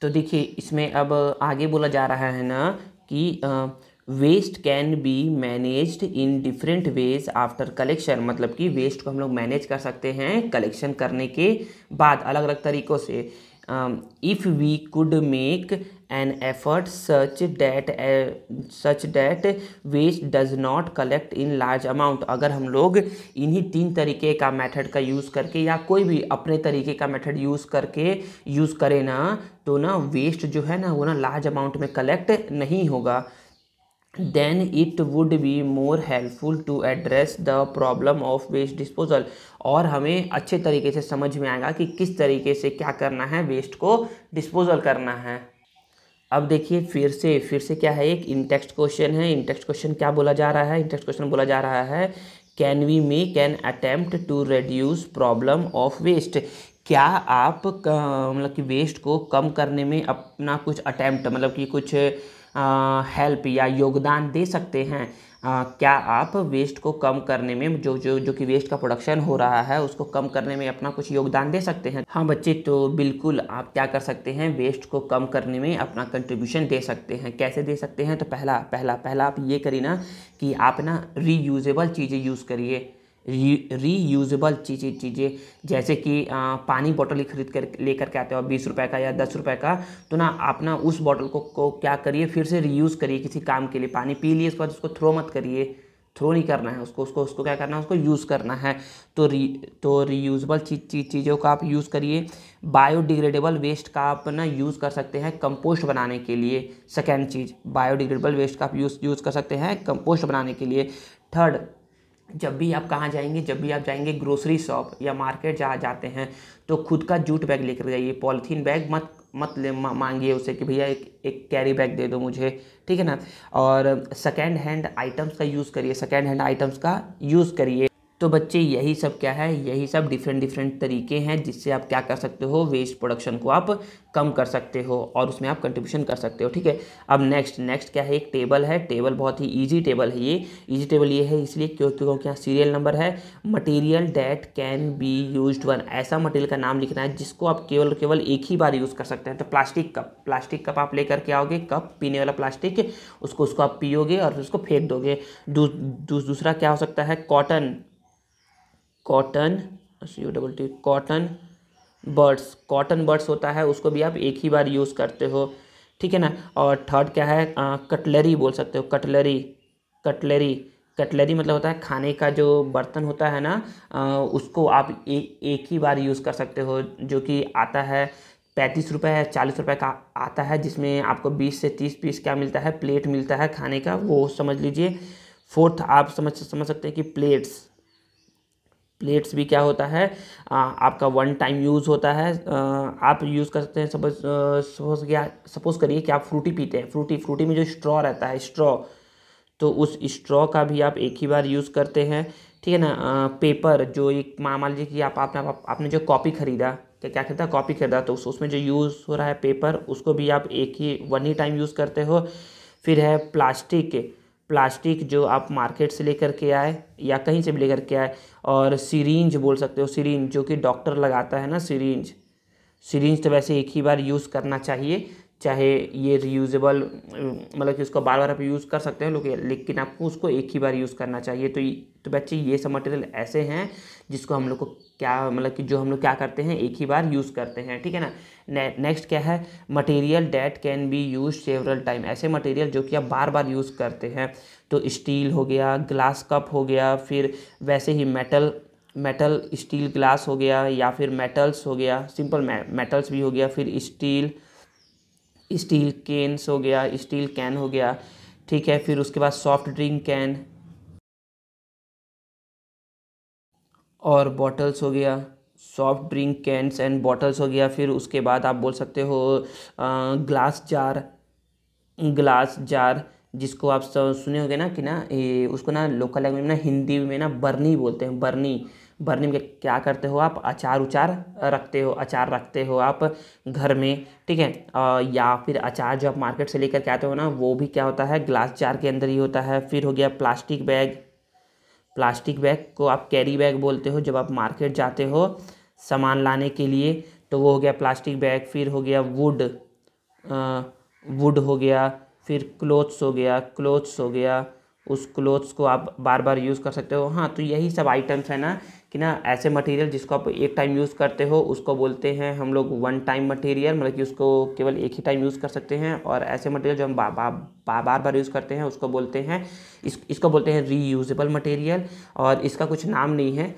तो देखिए इसमें अब आगे बोला जा रहा है ना कि waste can be managed in different ways after collection, मतलब कि वेस्ट को हम लोग मैनेज कर सकते हैं कलेक्शन करने के बाद अलग अलग तरीक़ों से। If we could make an effort such that waste does not collect in large amount, अगर हम लोग इन्हीं 3 तरीके का मेथड का यूज़ करके या कोई भी अपने तरीके का मेथड यूज़ करें ना, तो ना वेस्ट जो है ना वो ना लार्ज अमाउंट में कलेक्ट नहीं होगा। then it would be more helpful to address the problem of waste disposal, और हमें अच्छे तरीके से समझ में आएगा कि किस तरीके से क्या करना है, वेस्ट को डिस्पोजल करना है। अब देखिए फिर से क्या है, एक इन टेक्स्ट क्वेश्चन है। इन टेक्स्ट क्वेश्चन क्या बोला जा रहा है, इन टेक्स्ट क्वेश्चन बोला जा रहा है can we make an attempt to reduce problem of waste, क्या आप मतलब कि वेस्ट को कम करने में अपना कुछ अटेम्प्ट, मतलब कि कुछ हेल्प या योगदान दे सकते हैं। क्या आप वेस्ट को कम करने में जो कि वेस्ट का प्रोडक्शन हो रहा है उसको कम करने में अपना कुछ योगदान दे सकते हैं। हाँ बच्चे, तो बिल्कुल आप क्या कर सकते हैं, वेस्ट को कम करने में अपना कंट्रीब्यूशन दे सकते हैं। कैसे दे सकते हैं, तो पहला आप ये करिए ना कि आप ना रीयूजेबल चीज़ें यूज़ करिए। रीयूजेबल चीज़ें जैसे कि पानी बॉटल खरीद कर लेकर के आते हो 20 रुपए का या 10 रुपए का, तो ना आप ना उस बॉटल को क्या करिए, फिर से रीयूज़ करिए किसी काम के लिए। पानी पी लिए उसके बाद उसको थ्रो मत करिए, थ्रो नहीं करना है उसको क्या करना है, उसको यूज़ करना है। तो रीयूजेबल चीज़ों का आप यूज़ करिए। बायोडिग्रेडेबल वेस्ट का आप ना यूज़ कर सकते हैं कंपोस्ट बनाने के लिए। सेकेंड चीज़, बायोडिग्रेडेबल वेस्ट का आप यूज़ कर सकते हैं कंपोस्ट बनाने के लिए। थर्ड, जब भी आप जाएंगे ग्रोसरी शॉप या मार्केट जहाँ जाते हैं तो खुद का जूट बैग लेकर जाइए, पॉलीथीन बैग मत मांगिए उससे कि भैया एक कैरी बैग दे दो मुझे, ठीक है ना। और सेकेंड हैंड आइटम्स का यूज़ करिए। तो बच्चे यही सब क्या है, यही सब डिफरेंट तरीके हैं जिससे आप क्या कर सकते हो, वेस्ट प्रोडक्शन को आप कम कर सकते हो और उसमें आप कंट्रीब्यूशन कर सकते हो, ठीक है। अब नेक्स्ट क्या है, एक टेबल है। टेबल बहुत ही इजी टेबल है। ये इजी टेबल ये है इसलिए क्योंकि यहाँ सीरियल नंबर है। Material that can be used one, ऐसा मटेरियल का नाम लिखना है जिसको आप केवल एक ही बार यूज़ कर सकते हैं। तो प्लास्टिक कप आप लेकर के आओगे, कप पीने वाला प्लास्टिक, उसको आप पियोगे और फिर उसको फेंक दोगे। दूसरा क्या हो सकता है, कॉटन बर्ड्स होता है, उसको भी आप एक ही बार यूज़ करते हो, ठीक है ना। और थर्ड क्या है, कटलरी बोल सकते हो, कटलरी मतलब होता है खाने का जो बर्तन होता है ना, उसको आप एक ही बार यूज़ कर सकते हो, जो कि आता है 35 रुपये या 40 रुपये का आता है, जिसमें आपको 20 से 30 पीस क्या मिलता है, प्लेट मिलता है खाने का, वो समझ लीजिए। फोर्थ आप समझ सकते हैं कि प्लेट्स भी क्या होता है, आपका वन टाइम यूज़ होता है। आप यूज़ कर सकते हैं। सपोज करिए कि आप फ्रूटी पीते हैं, फ्रूटी में जो स्ट्रॉ रहता है, तो उस स्ट्रॉ का भी आप एक ही बार यूज़ करते हैं, ठीक है ना। पेपर जो एक मान लीजिए कि आपने जो कॉपी खरीदा, क्या खरीदा, कॉपी खरीदा, तो उसमें जो यूज़ हो रहा है पेपर, उसको भी आप वन ही टाइम यूज़ करते हो। फिर है प्लास्टिक जो आप मार्केट से लेकर के आए या कहीं से भी लेकर के आए। और सिरिंज बोल सकते हो, सिरिंज जो कि डॉक्टर लगाता है ना, सिरिंज तो वैसे एक ही बार यूज़ करना चाहिए, चाहे ये रीयूजेबल मतलब कि उसको बार बार आप यूज़ कर सकते हैं, लेकिन आपको उसको एक ही बार यूज़ करना चाहिए। तो बच्चे ये सब मटेरियल ऐसे हैं जिसको हम लोग को क्या मतलब कि जो हम लोग क्या करते हैं, एक ही बार यूज़ करते हैं, ठीक है ना। नेक्स्ट क्या है, material that can be use several time, ऐसे मटेरियल जो कि आप बार बार यूज़ करते हैं। तो स्टील हो गया, ग्लास कप हो गया, फिर वैसे ही मेटल स्टील ग्लास हो गया, या फिर मेटल्स हो गया, सिंपल मेटल्स भी हो गया, फिर स्टील स्टील कैन्स हो गया, स्टील कैन हो गया, ठीक है। फिर उसके बाद सॉफ्ट ड्रिंक कैन और बॉटल्स हो गया, soft drink cans and bottles हो गया। फिर उसके बाद आप बोल सकते हो ग्लास जार, ग्लास जार जिसको आप सुने होंगे ना कि ना ये उसको ना लोकल लैंग्वेज में ना हिंदी में ना बरनी बोलते हैं, बरनी। बरनी में क्या करते हो आप, अचार उचार रखते हो, अचार रखते हो आप घर में, ठीक है। या फिर अचार जो आप मार्केट से लेकर के आते हो ना वो भी क्या होता है, ग्लास जार के अंदर ही होता है। फिर हो गया प्लास्टिक बैग, प्लास्टिक बैग को आप कैरी बैग बोलते हो जब आप मार्केट जाते हो सामान लाने के लिए, तो वो हो गया प्लास्टिक बैग। फिर हो गया वुड, वुड हो गया। फिर क्लोथ्स हो गया, क्लोथ्स हो गया, उस क्लोथ्स को आप बार बार यूज़ कर सकते हो। हाँ, तो यही सब आइटम्स है ना कि ना ऐसे मटेरियल जिसको आप एक टाइम यूज़ करते हो उसको बोलते हैं हम लोग वन टाइम मटेरियल, मतलब कि उसको केवल एक ही टाइम यूज़ कर सकते हैं। और ऐसे मटेरियल जो हम बार बार यूज़ करते हैं उसको बोलते हैं इसको बोलते हैं रीयूजेबल मटेरियल। और इसका कुछ नाम नहीं है,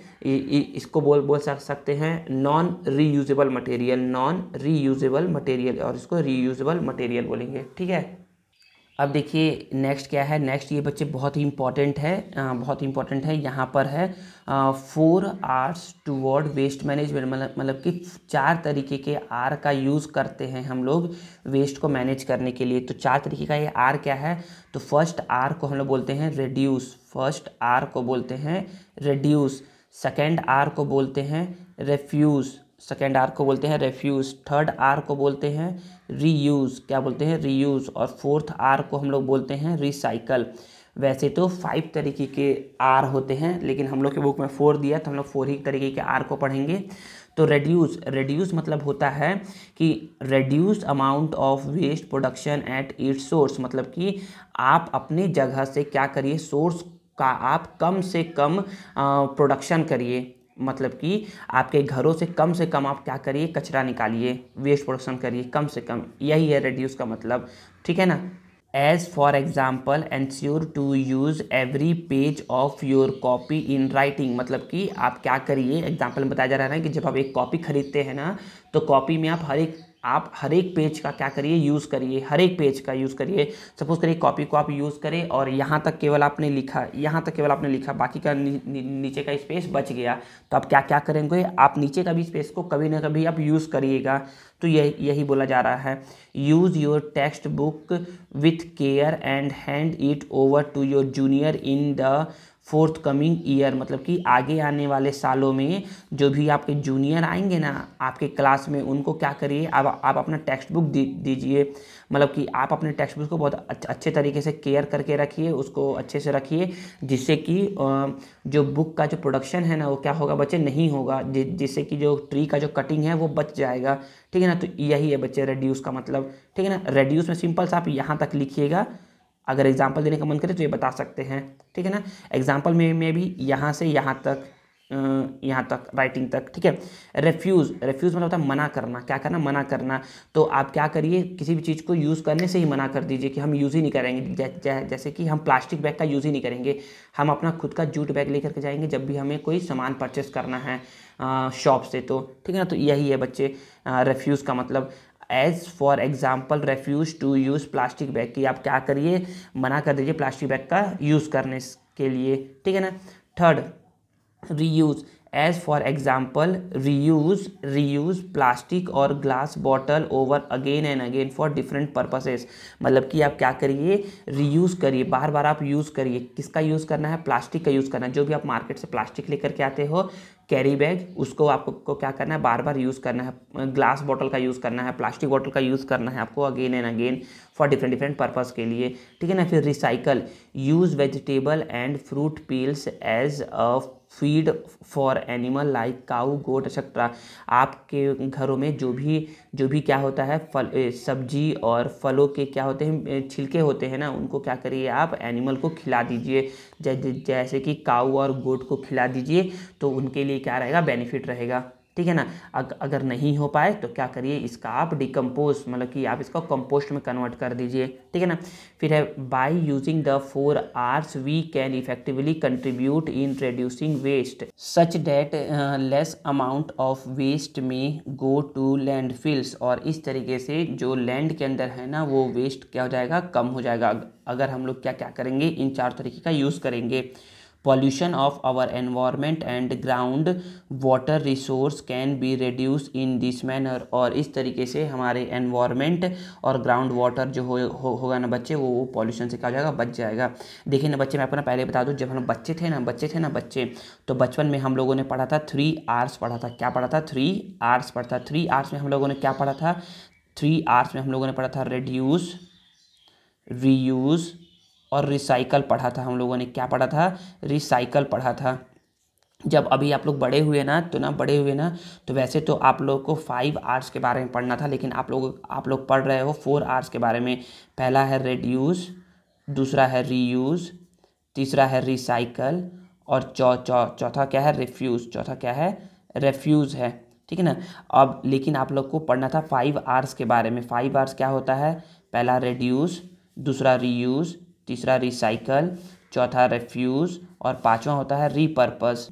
इसको बोल सकते हैं non reusable material, non reusable material, और इसको रीयूजेबल मटेरियल बोलेंगे, ठीक है। अब देखिए नेक्स्ट क्या है, नेक्स्ट ये बच्चे बहुत ही इंपॉर्टेंट है, बहुत ही इंपॉर्टेंट है। यहाँ पर है 4 R's टूवर्ड वेस्ट मैनेजमेंट, मतलब कि 4 तरीके के आर का यूज़ करते हैं हम लोग वेस्ट को मैनेज करने के लिए। तो 4 तरीके का ये आर क्या है, तो फर्स्ट आर को हम लोग बोलते हैं रेड्यूस, फर्स्ट आर को बोलते हैं रेड्यूस। सेकेंड आर को बोलते हैं रेफ्यूज़, सेकेंड आर को बोलते हैं रेफ्यूज़। थर्ड आर को बोलते हैं रीयूज़, क्या बोलते हैं, रीयूज़। और फोर्थ आर को हम लोग बोलते हैं रिसाइकल। वैसे तो 5 तरीके के आर होते हैं लेकिन हम लोग के बुक में 4 दिया तो हम लोग 4 ही तरीके के आर को पढ़ेंगे। तो रेड्यूस, रेड्यूस मतलब होता है कि reduce amount of waste production at its source, मतलब कि आप अपनी जगह से क्या करिए, सोर्स का आप कम से कम प्रोडक्शन करिए, मतलब कि आपके घरों से कम आप क्या करिए, कचरा निकालिए, वेस्ट प्रोडक्शन करिए कम से कम, यही है रेड्यूस का मतलब, ठीक है ना। As for example ensure to use every page of your copy in writing, मतलब कि आप क्या करिए, एग्जाम्पल में बताया जा रहा है ना कि जब आप एक कॉपी खरीदते हैं ना तो कॉपी में आप हर एक पेज का क्या करिए, यूज़ करिए, हर एक पेज का यूज़ करिए। सपोज करिए कॉपी को आप यूज़ करें और यहाँ तक केवल आपने लिखा, यहाँ तक केवल आपने लिखा, बाकी का नीचे का स्पेस बच गया, तो आप क्या क्या करेंगे, आप नीचे का भी स्पेस को कभी ना कभी आप यूज़ करिएगा। तो यही बोला जा रहा है। Use your text book with care and hand it over to your junior in the forthcoming year, मतलब कि आगे आने वाले सालों में जो भी आपके जूनियर आएंगे ना आपके क्लास में, उनको क्या करिए, आप अपना टेक्स्ट बुक दीजिए, मतलब कि आप अपने टेक्स्ट बुक को बहुत अच्छे तरीके से केयर करके रखिए, उसको अच्छे से रखिए, जिससे कि जो बुक का जो प्रोडक्शन है ना वो क्या होगा बच्चे, नहीं होगा, जिससे कि जो ट्री का जो कटिंग है वो बच जाएगा, ठीक है ना। तो यही है बच्चे रेड्यूस का मतलब, ठीक है ना। रेड्यूस में सिंपल सा आप यहाँ तक लिखिएगा, अगर एग्जाम्पल देने का मन करे तो ये बता सकते हैं, ठीक है ना। एग्जाम्पल में भी यहाँ से यहाँ तक राइटिंग तक, ठीक है। रेफ्यूज़, रेफ्यूज़ मतलब होता है मना करना, क्या करना, मना करना। तो आप क्या करिए, किसी भी चीज़ को यूज़ करने से ही मना कर दीजिए कि हम यूज़ ही नहीं करेंगे। जैसे कि हम प्लास्टिक बैग का यूज़ ही नहीं करेंगे, हम अपना खुद का जूट बैग लेकर के जाएंगे जब भी हमें कोई सामान परचेस करना है शॉप से, तो ठीक है ना। तो यही है बच्चे रेफ्यूज़ का मतलब। As for example refuse to use plastic bag, की आप क्या करिए, मना कर दीजिए प्लास्टिक बैग का यूज़ करने के लिए, ठीक है ना। Third reuse, as for example reuse plastic और glass bottle over again and again for different purposes, मतलब कि आप क्या करिए, रीयूज़ करिए, बार बार आप यूज़ करिए। किसका यूज़ करना है, प्लास्टिक का यूज़ करना है। जो भी आप मार्केट से प्लास्टिक लेकर के आते हो कैरी बैग, उसको आपको क्या करना है, बार बार यूज़ करना है। ग्लास बॉटल का यूज़ करना है, प्लास्टिक बॉटल का यूज़ करना है आपको again and again for different purpose के लिए, ठीक है ना। फिर recycle, use vegetable and fruit peels as a feed for animal like cow, goat etcetera. आपके घरों में जो भी क्या होता है, सब्जी और फलों के क्या होते हैं, छिलके होते हैं ना, उनको क्या करिए, आप एनिमल को खिला दीजिए। जैसे कि काऊ और गोट को खिला दीजिए तो उनके लिए क्या रहेगा, बेनिफिट रहेगा, ठीक है ना। अगर नहीं हो पाए तो क्या करिए, इसका आप डिकम्पोज मतलब कि आप इसको कंपोस्ट में कन्वर्ट कर दीजिए, ठीक है ना। फिर है by using the 4 Rs we can effectively contribute in reducing waste such that less amount of waste may go to landfills. और इस तरीके से जो लैंड के अंदर है ना वो वेस्ट क्या हो जाएगा, कम हो जाएगा, अगर हम लोग क्या क्या करेंगे, इन 4 तरीके का यूज़ करेंगे। pollution of our environment and ground water resource can be reduced in this manner। और इस तरीके से हमारे environment और ground water जो होगा ना बच्चे, वो pollution से क्या हो जाएगा, बच जाएगा। देखिए ना बच्चे, मैं अपना पहले बता दूं, जब हम बच्चे थे ना बच्चे, तो बचपन में हम लोगों ने पढ़ा था 3 Rs पढ़ा था। क्या पढ़ा था? 3 Rs पढ़ा था। 3 Rs में हम लोगों ने क्या पढ़ा था? 3 Rs में हम लोगों ने पढ़ा था रिड्यूस, रीयूज़ और रिसाइकल पढ़ा था। हम लोगों ने क्या पढ़ा था? रिसाइकल पढ़ा था। जब अभी आप लोग बड़े हुए ना तो वैसे तो आप लोग को 5 Rs के बारे में पढ़ना था, लेकिन आप लोग पढ़ रहे हो 4 Rs के बारे में। पहला है रिड्यूस, दूसरा है रीयूज़, तीसरा है रिसाइकल और चौथा क्या है? रिफ्यूज़। चौथा क्या है? रेफ्यूज़ है, ठीक है ना। अब लेकिन आप लोग को पढ़ना था 5 Rs के बारे में। 5 Rs क्या होता है? पहला रिड्यूस, दूसरा रीयूज़, तीसरा रिसाइकल, चौथा रेफ्यूज़ और पांचवा होता है रीपर्पस।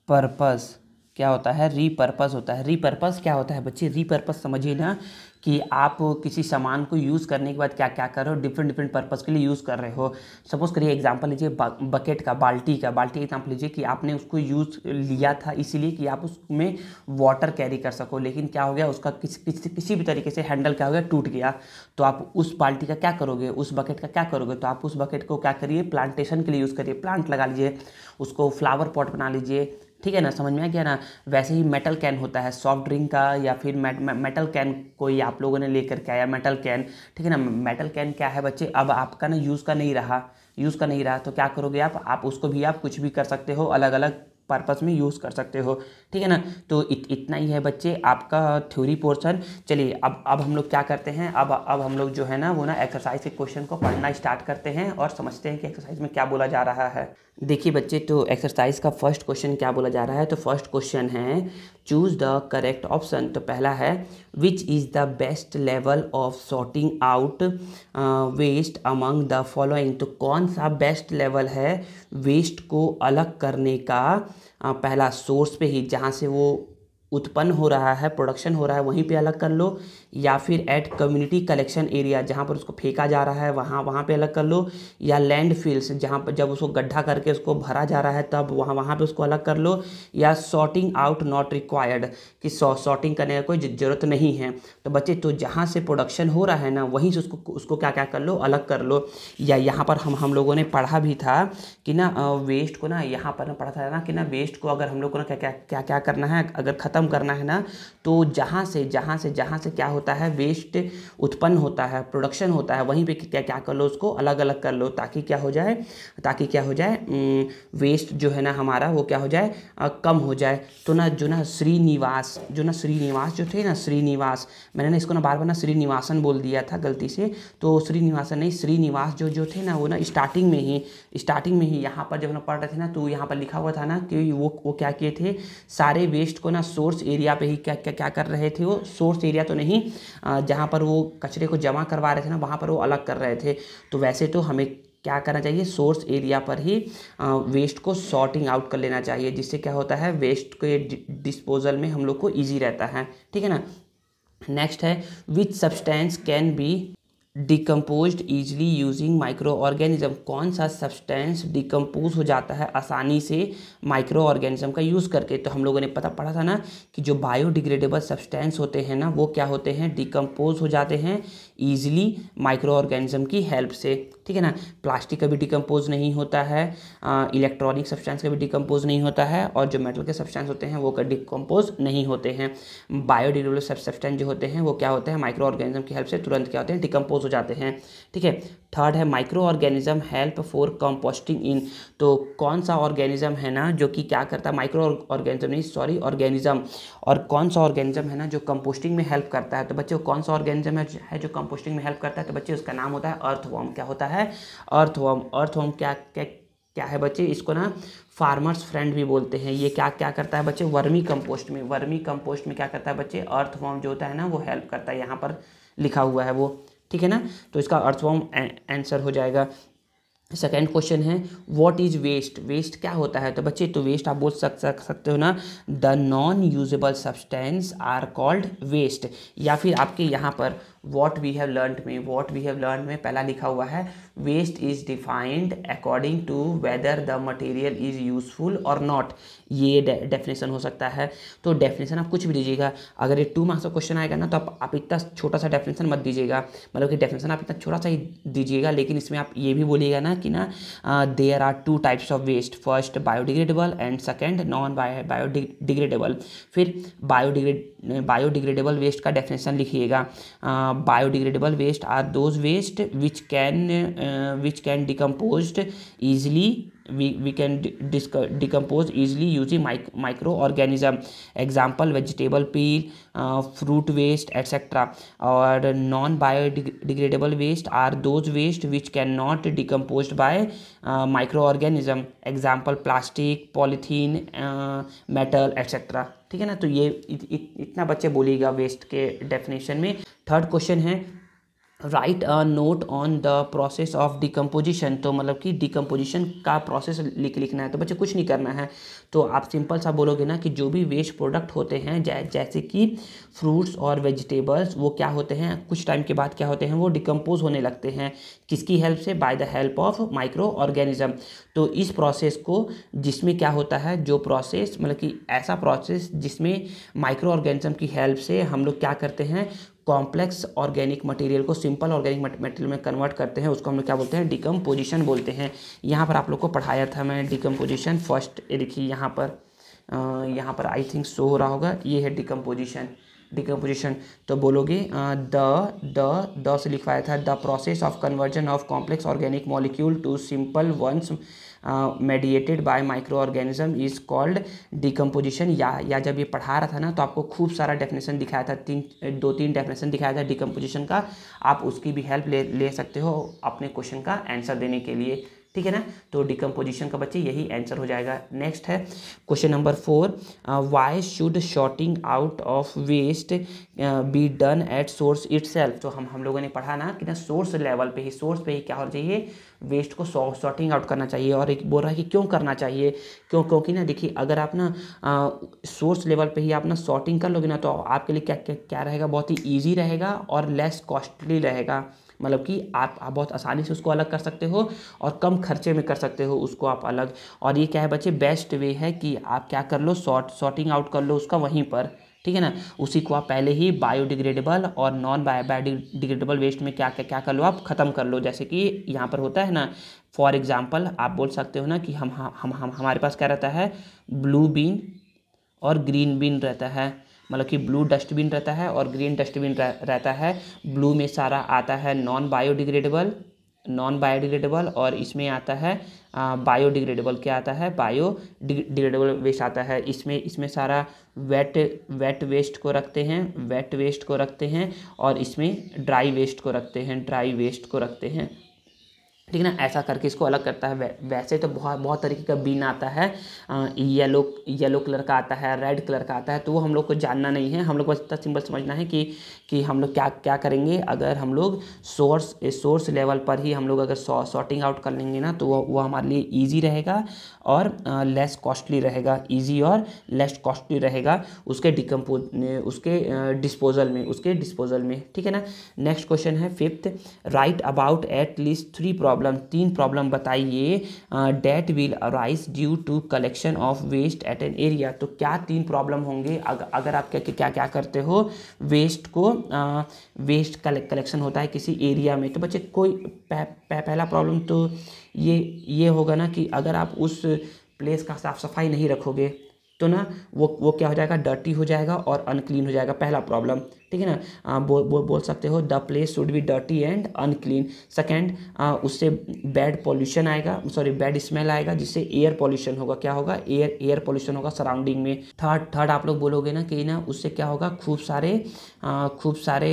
पर्पस क्या होता है? रीपर्पस होता है। रीपर्पस क्या होता है बच्चे? रीपर्पस समझिए ना कि आप किसी सामान को यूज़ करने के बाद क्या क्या कर रहे हो, डिफरेंट पर्पस के लिए यूज़ कर रहे हो। सपोज करिए एग्जांपल लीजिए बकेट का, बाल्टी का एग्जांपल लीजिए कि आपने उसको यूज़ लिया था इसीलिए कि आप उसमें वाटर कैरी कर सको, लेकिन क्या हो गया, उसका किसी भी तरीके से हैंडल क्या हो गया, टूट गया। तो आप उस बाल्टी का क्या करोगे, उस बकेट का क्या करोगे? तो आप उस बकेट को क्या करिए, प्लांटेशन के लिए यूज़ करिए, प्लांट लगा लीजिए, उसको फ्लावर पॉट बना लीजिए, ठीक है ना। समझ में आ गया ना। वैसे ही मेटल कैन होता है सॉफ्ट ड्रिंक का, या फिर मेटल कैन कोई आप लोगों ने लेकर के आया मेटल कैन, ठीक है ना। मेटल कैन क्या है बच्चे, अब आपका ना यूज़ का नहीं रहा तो क्या करोगे आप उसको भी आप कुछ भी कर सकते हो, अलग अलग पर्पस में यूज़ कर सकते हो, ठीक है ना। तो इतना ही है बच्चे आपका थ्योरी पोर्शन। चलिए अब हम लोग क्या करते हैं, अब हम लोग जो है ना वो ना एक्सरसाइज के क्वेश्चन को पढ़ना स्टार्ट करते हैं और समझते हैं कि एक्सरसाइज में क्या बोला जा रहा है। देखिए बच्चे, तो एक्सरसाइज का फर्स्ट क्वेश्चन क्या बोला जा रहा है, तो फर्स्ट क्वेश्चन है चूज़ द करेक्ट ऑप्शन। तो पहला है which is the best level of sorting out waste among the following. तो कौन सा बेस्ट लेवल है वेस्ट को अलग करने का? पहला सोर्स पे ही, जहाँ से वो उत्पन्न हो रहा है, प्रोडक्शन हो रहा है, वहीं पे अलग कर लो, या फिर एट कम्युनिटी कलेक्शन एरिया, जहाँ पर उसको फेंका जा रहा है वहाँ पे अलग कर लो, या लैंड फिल्स, जहाँ पर जब उसको गड्ढा करके उसको भरा जा रहा है तब वहाँ पे उसको अलग कर लो, या सॉर्टिंग आउट नॉट रिक्वायर्ड, कि सॉर्टिंग करने का कोई ज़रूरत नहीं है। तो बच्चे, तो जहाँ से प्रोडक्शन हो रहा है ना वहीं से उसको क्या क्या कर लो, अलग कर लो। या यहाँ पर हम लोगों ने पढ़ा भी था कि ना वेस्ट को ना, यहाँ पर पढ़ा था ना कि ना वेस्ट को अगर हम लोग को ना क्या क्या करना है, अगर ख़त्म करना है ना, तो जहाँ से क्या होता है, वेस्ट उत्पन्न होता है, प्रोडक्शन होता है, वहीं पे क्या क्या कर लो, उसको अलग अलग कर लो, ताकि क्या हो जाए वेस्ट जो है ना हमारा वो क्या हो जाए, कम हो जाए। तो ना श्रीनिवास जो थे ना, श्रीनिवास, मैंने ना इसको ना बार बार ना श्रीनिवासन बोल दिया था गलती से, तो श्रीनिवासन नहीं, श्रीनिवास जो थे ना वो ना स्टार्टिंग में ही यहाँ पर जब ना पढ़ रहे थे ना, तो यहाँ पर लिखा हुआ था ना कि वो क्या किए थे, सारे वेस्ट को ना सोर्स एरिया पे ही क्या कर रहे थे, वो सोर्स एरिया तो नहीं, जहाँ पर वो कचरे को जमा करवा रहे थे ना वहाँ पर वो अलग कर रहे थे। तो वैसे तो हमें क्या करना चाहिए, सोर्स एरिया पर ही वेस्ट को सॉर्टिंग आउट कर लेना चाहिए, जिससे क्या होता है वेस्ट के डिस्पोजल में हम लोग को ईजी रहता है, ठीक है ना। नेक्स्ट है which substance can be decomposed easily using micro organism. कौन सा सब्सटेंस डिकम्पोज हो जाता है आसानी से माइक्रो ऑर्गेनिज्म का यूज़ करके। तो हम लोगों ने पढ़ा था ना कि जो बायोडिग्रेडेबल सब्सटेंस होते हैं ना वो क्या होते हैं, डिकम्पोज हो जाते हैं ईजिली माइक्रो ऑर्गेनिज्म की हेल्प से, ठीक है ना। प्लास्टिक का भी डिकम्पोज नहीं होता है, इलेक्ट्रॉनिक सब्सटेंस का भी डिकम्पोज नहीं होता है, और जो मेटल के सब्सटेंस होते हैं वो का डिकम्पोज नहीं होते हैं। बायोडिग्रेडेबल सब्सटेंस जो होते हैं वो क्या होते हैं, माइक्रो ऑर्गेनिज्म की हेल्प से तुरंत क्या होते हैं, डिकम्पोज हो जाते हैं, ठीक है। थर्ड है microorganism help for composting in. तो कौन सा ऑर्गेनिज्म है ना जो कि क्या करता है, माइक्रो ऑर्गेनिज्म नहीं सॉरी ऑर्गेनिज्म, और कौन सा ऑर्गेनिज्म है ना जो कंपोस्टिंग में हेल्प करता है। तो बच्चों कौन सा ऑर्गेनिज्म है जो कंपोस्टिंग में हेल्प करता है, तो बच्चे उसका नाम होता है अर्थवर्म। क्या होता है, अर्थवर्म। अर्थवर्म क्या क्या है बच्चे, इसको ना फार्मर्स फ्रेंड भी बोलते हैं। ये क्या क्या करता है बच्चे, वर्मी कंपोस्ट में क्या करता है बच्चे, अर्थवॉर्म जो होता है ना वो हेल्प करता है, यहाँ पर लिखा हुआ है वो, ठीक है ना। तो इसका अर्थवॉर्म आंसर हो जाएगा। सेकेंड क्वेश्चन है व्हाट इज वेस्ट, वेस्ट क्या होता है। तो बच्चे तो वेस्ट आप बोल सकते हो ना, the non usable substance are called waste, या फिर आपके यहाँ पर व्हाट वी हैव लर्नड में पहला लिखा हुआ है waste is defined according to whether the material is useful और नॉट, ये डेफिनेशन हो सकता है। तो डेफिनेशन आप कुछ भी दीजिएगा, अगर ये 2 मार्क्स का क्वेश्चन आएगा ना तो आप इतना छोटा सा डेफिनेशन मत दीजिएगा, मतलब कि डेफिनेशन आप इतना छोटा सा ही दीजिएगा, लेकिन इसमें आप ये भी बोलिएगा ना कि ना there are 2 types of waste, first biodegradable and second non biodegradable. फिर बायोडिग्रेडेबल वेस्ट का डेफिनेशन लिखिएगा, biodegradable waste are those waste which can decomposed easily, we can decompose easily using microorganism, example vegetable peel, fruit waste etc. और non biodegradable waste are those waste which cannot decomposed by microorganism, example plastic, polythene, metal etc. ठीक है ना। तो ये इतना बच्चे बोलिएगा waste के डेफिनेशन में। थर्ड क्वेश्चन है right a note on the process of decomposition, तो मतलब कि डिकम्पोजिशन का प्रोसेस लिखना है। तो बच्चे कुछ नहीं करना है, तो आप सिंपल सा बोलोगे ना कि जो भी वेस्ट प्रोडक्ट होते हैं जैसे कि फ्रूट्स और वेजिटेबल्स, वो क्या होते हैं कुछ टाइम के बाद क्या होते हैं, वो डिकम्पोज होने लगते हैं, किसकी हेल्प से, by the help of micro organism. तो इस प्रोसेस को, जिसमें क्या होता है, जो प्रोसेस मतलब कि ऐसा प्रोसेस जिसमें माइक्रो ऑर्गेनिज्म की हेल्प से हम लोग क्या करते हैं, कॉम्प्लेक्स ऑर्गेनिक मटेरियल को सिंपल ऑर्गेनिक मटेरियल में कन्वर्ट करते हैं, उसको हम लोग क्या बोलते हैं, डिकम्पोजिशन बोलते हैं। यहाँ पर आप लोग को पढ़ाया था मैं डिकम्पोजिशन फर्स्ट, देखिए यहाँ पर आई थिंक शो हो रहा होगा, ये है डिकम्पोजिशन। तो बोलोगे द से लिखवाया था the process of conversion of complex organic molecule to simple ones mediated by micro organism is called decomposition. या जब ये पढ़ा रहा था ना तो आपको खूब सारा डेफिनेशन दिखाया था, 2-3 डेफिनेशन दिखाया था डिकम्पोजिशन का, आप उसकी भी हेल्प ले सकते हो अपने क्वेश्चन का आंसर देने के लिए, ठीक है ना। तो डिकम्पोजिशन का बच्चे यही आंसर हो जाएगा। नेक्स्ट है question number 4, why should sorting out of waste be done at source itself. तो हम लोगों ने पढ़ा ना कि ना सोर्स पे ही क्या होना चाहिए, वेस्ट को सॉर्टिंग आउट करना चाहिए। और एक बोल रहा है कि क्यों करना चाहिए, क्योंकि ना देखिए अगर आप ना सोर्स लेवल पे ही आप ना सॉर्टिंग कर लोगे ना तो आपके लिए क्या रहेगा, बहुत ही ईजी रहेगा और लेस कॉस्टली रहेगा, मतलब कि आप बहुत आसानी से उसको अलग कर सकते हो और कम खर्चे में कर सकते हो उसको आप अलग। और ये क्या है बच्चे, बेस्ट वे है कि आप क्या कर लो, सॉर्टिंग आउट कर लो उसका वहीं पर, ठीक है ना। उसी को आप पहले ही बायोडिग्रेडेबल और नॉन बायोडिग्रेडेबल वेस्ट में क्या कर लो, आप ख़त्म कर लो। जैसे कि यहाँ पर होता है ना, फॉर एग्जांपल आप बोल सकते हो ना कि हम हमारे पास क्या रहता है, ब्लू बीन और ग्रीन बीन रहता है, मतलब कि ब्लू डस्टबिन रहता है और ग्रीन डस्टबिन रहता है। ब्लू में सारा आता है नॉन बायोडिग्रेडेबल और इसमें आता है बायोडिग्रेडेबल, क्या आता है, बायोडिग्रेडेबल वेस्ट आता है। इसमें सारा वेट वेस्ट को रखते हैं और इसमें ड्राई वेस्ट को रखते हैं, ठीक है ना। ऐसा करके इसको अलग करता है। वैसे तो बहुत तरीके का बीन आता है, येलो कलर का आता है, रेड कलर का आता है, तो वो हम लोग को जानना नहीं है, हम लोग को इतना सिंपल समझना है कि हम लोग क्या करेंगे, अगर हम लोग सोर्स लेवल पर ही हम लोग अगर सॉर्टिंग आउट कर लेंगे ना तो वो हमारे लिए ईजी रहेगा और लेस कॉस्टली रहेगा, ईजी और लेस कॉस्टली रहेगा उसके डिस्पोजल में, ठीक है ना। नेक्स्ट क्वेश्चन है 5th, write about at least 3 problem बताइए that will arise due to collection of waste at an area. तो क्या 3 प्रॉब्लम होंगे अगर आप क्या करते हो, वेस्ट कलेक्शन होता है किसी एरिया में। तो बच्चे कोई पहला प्रॉब्लम तो ये होगा ना कि अगर आप उस प्लेस का साफ सफाई नहीं रखोगे तो ना वो क्या हो जाएगा, डर्टी हो जाएगा और अनक्लीन हो जाएगा, पहला प्रॉब्लम, ठीक है ना। बोल सकते हो the place should be dirty and unclean. Second, उससे बैड पॉल्यूशन आएगा, सॉरी बैड स्मेल आएगा, जिससे एयर पॉल्यूशन होगा, क्या होगा, एयर पॉल्यूशन होगा सराउंडिंग में। थर्ड आप लोग बोलोगे ना कि ना उससे क्या होगा, खूब सारे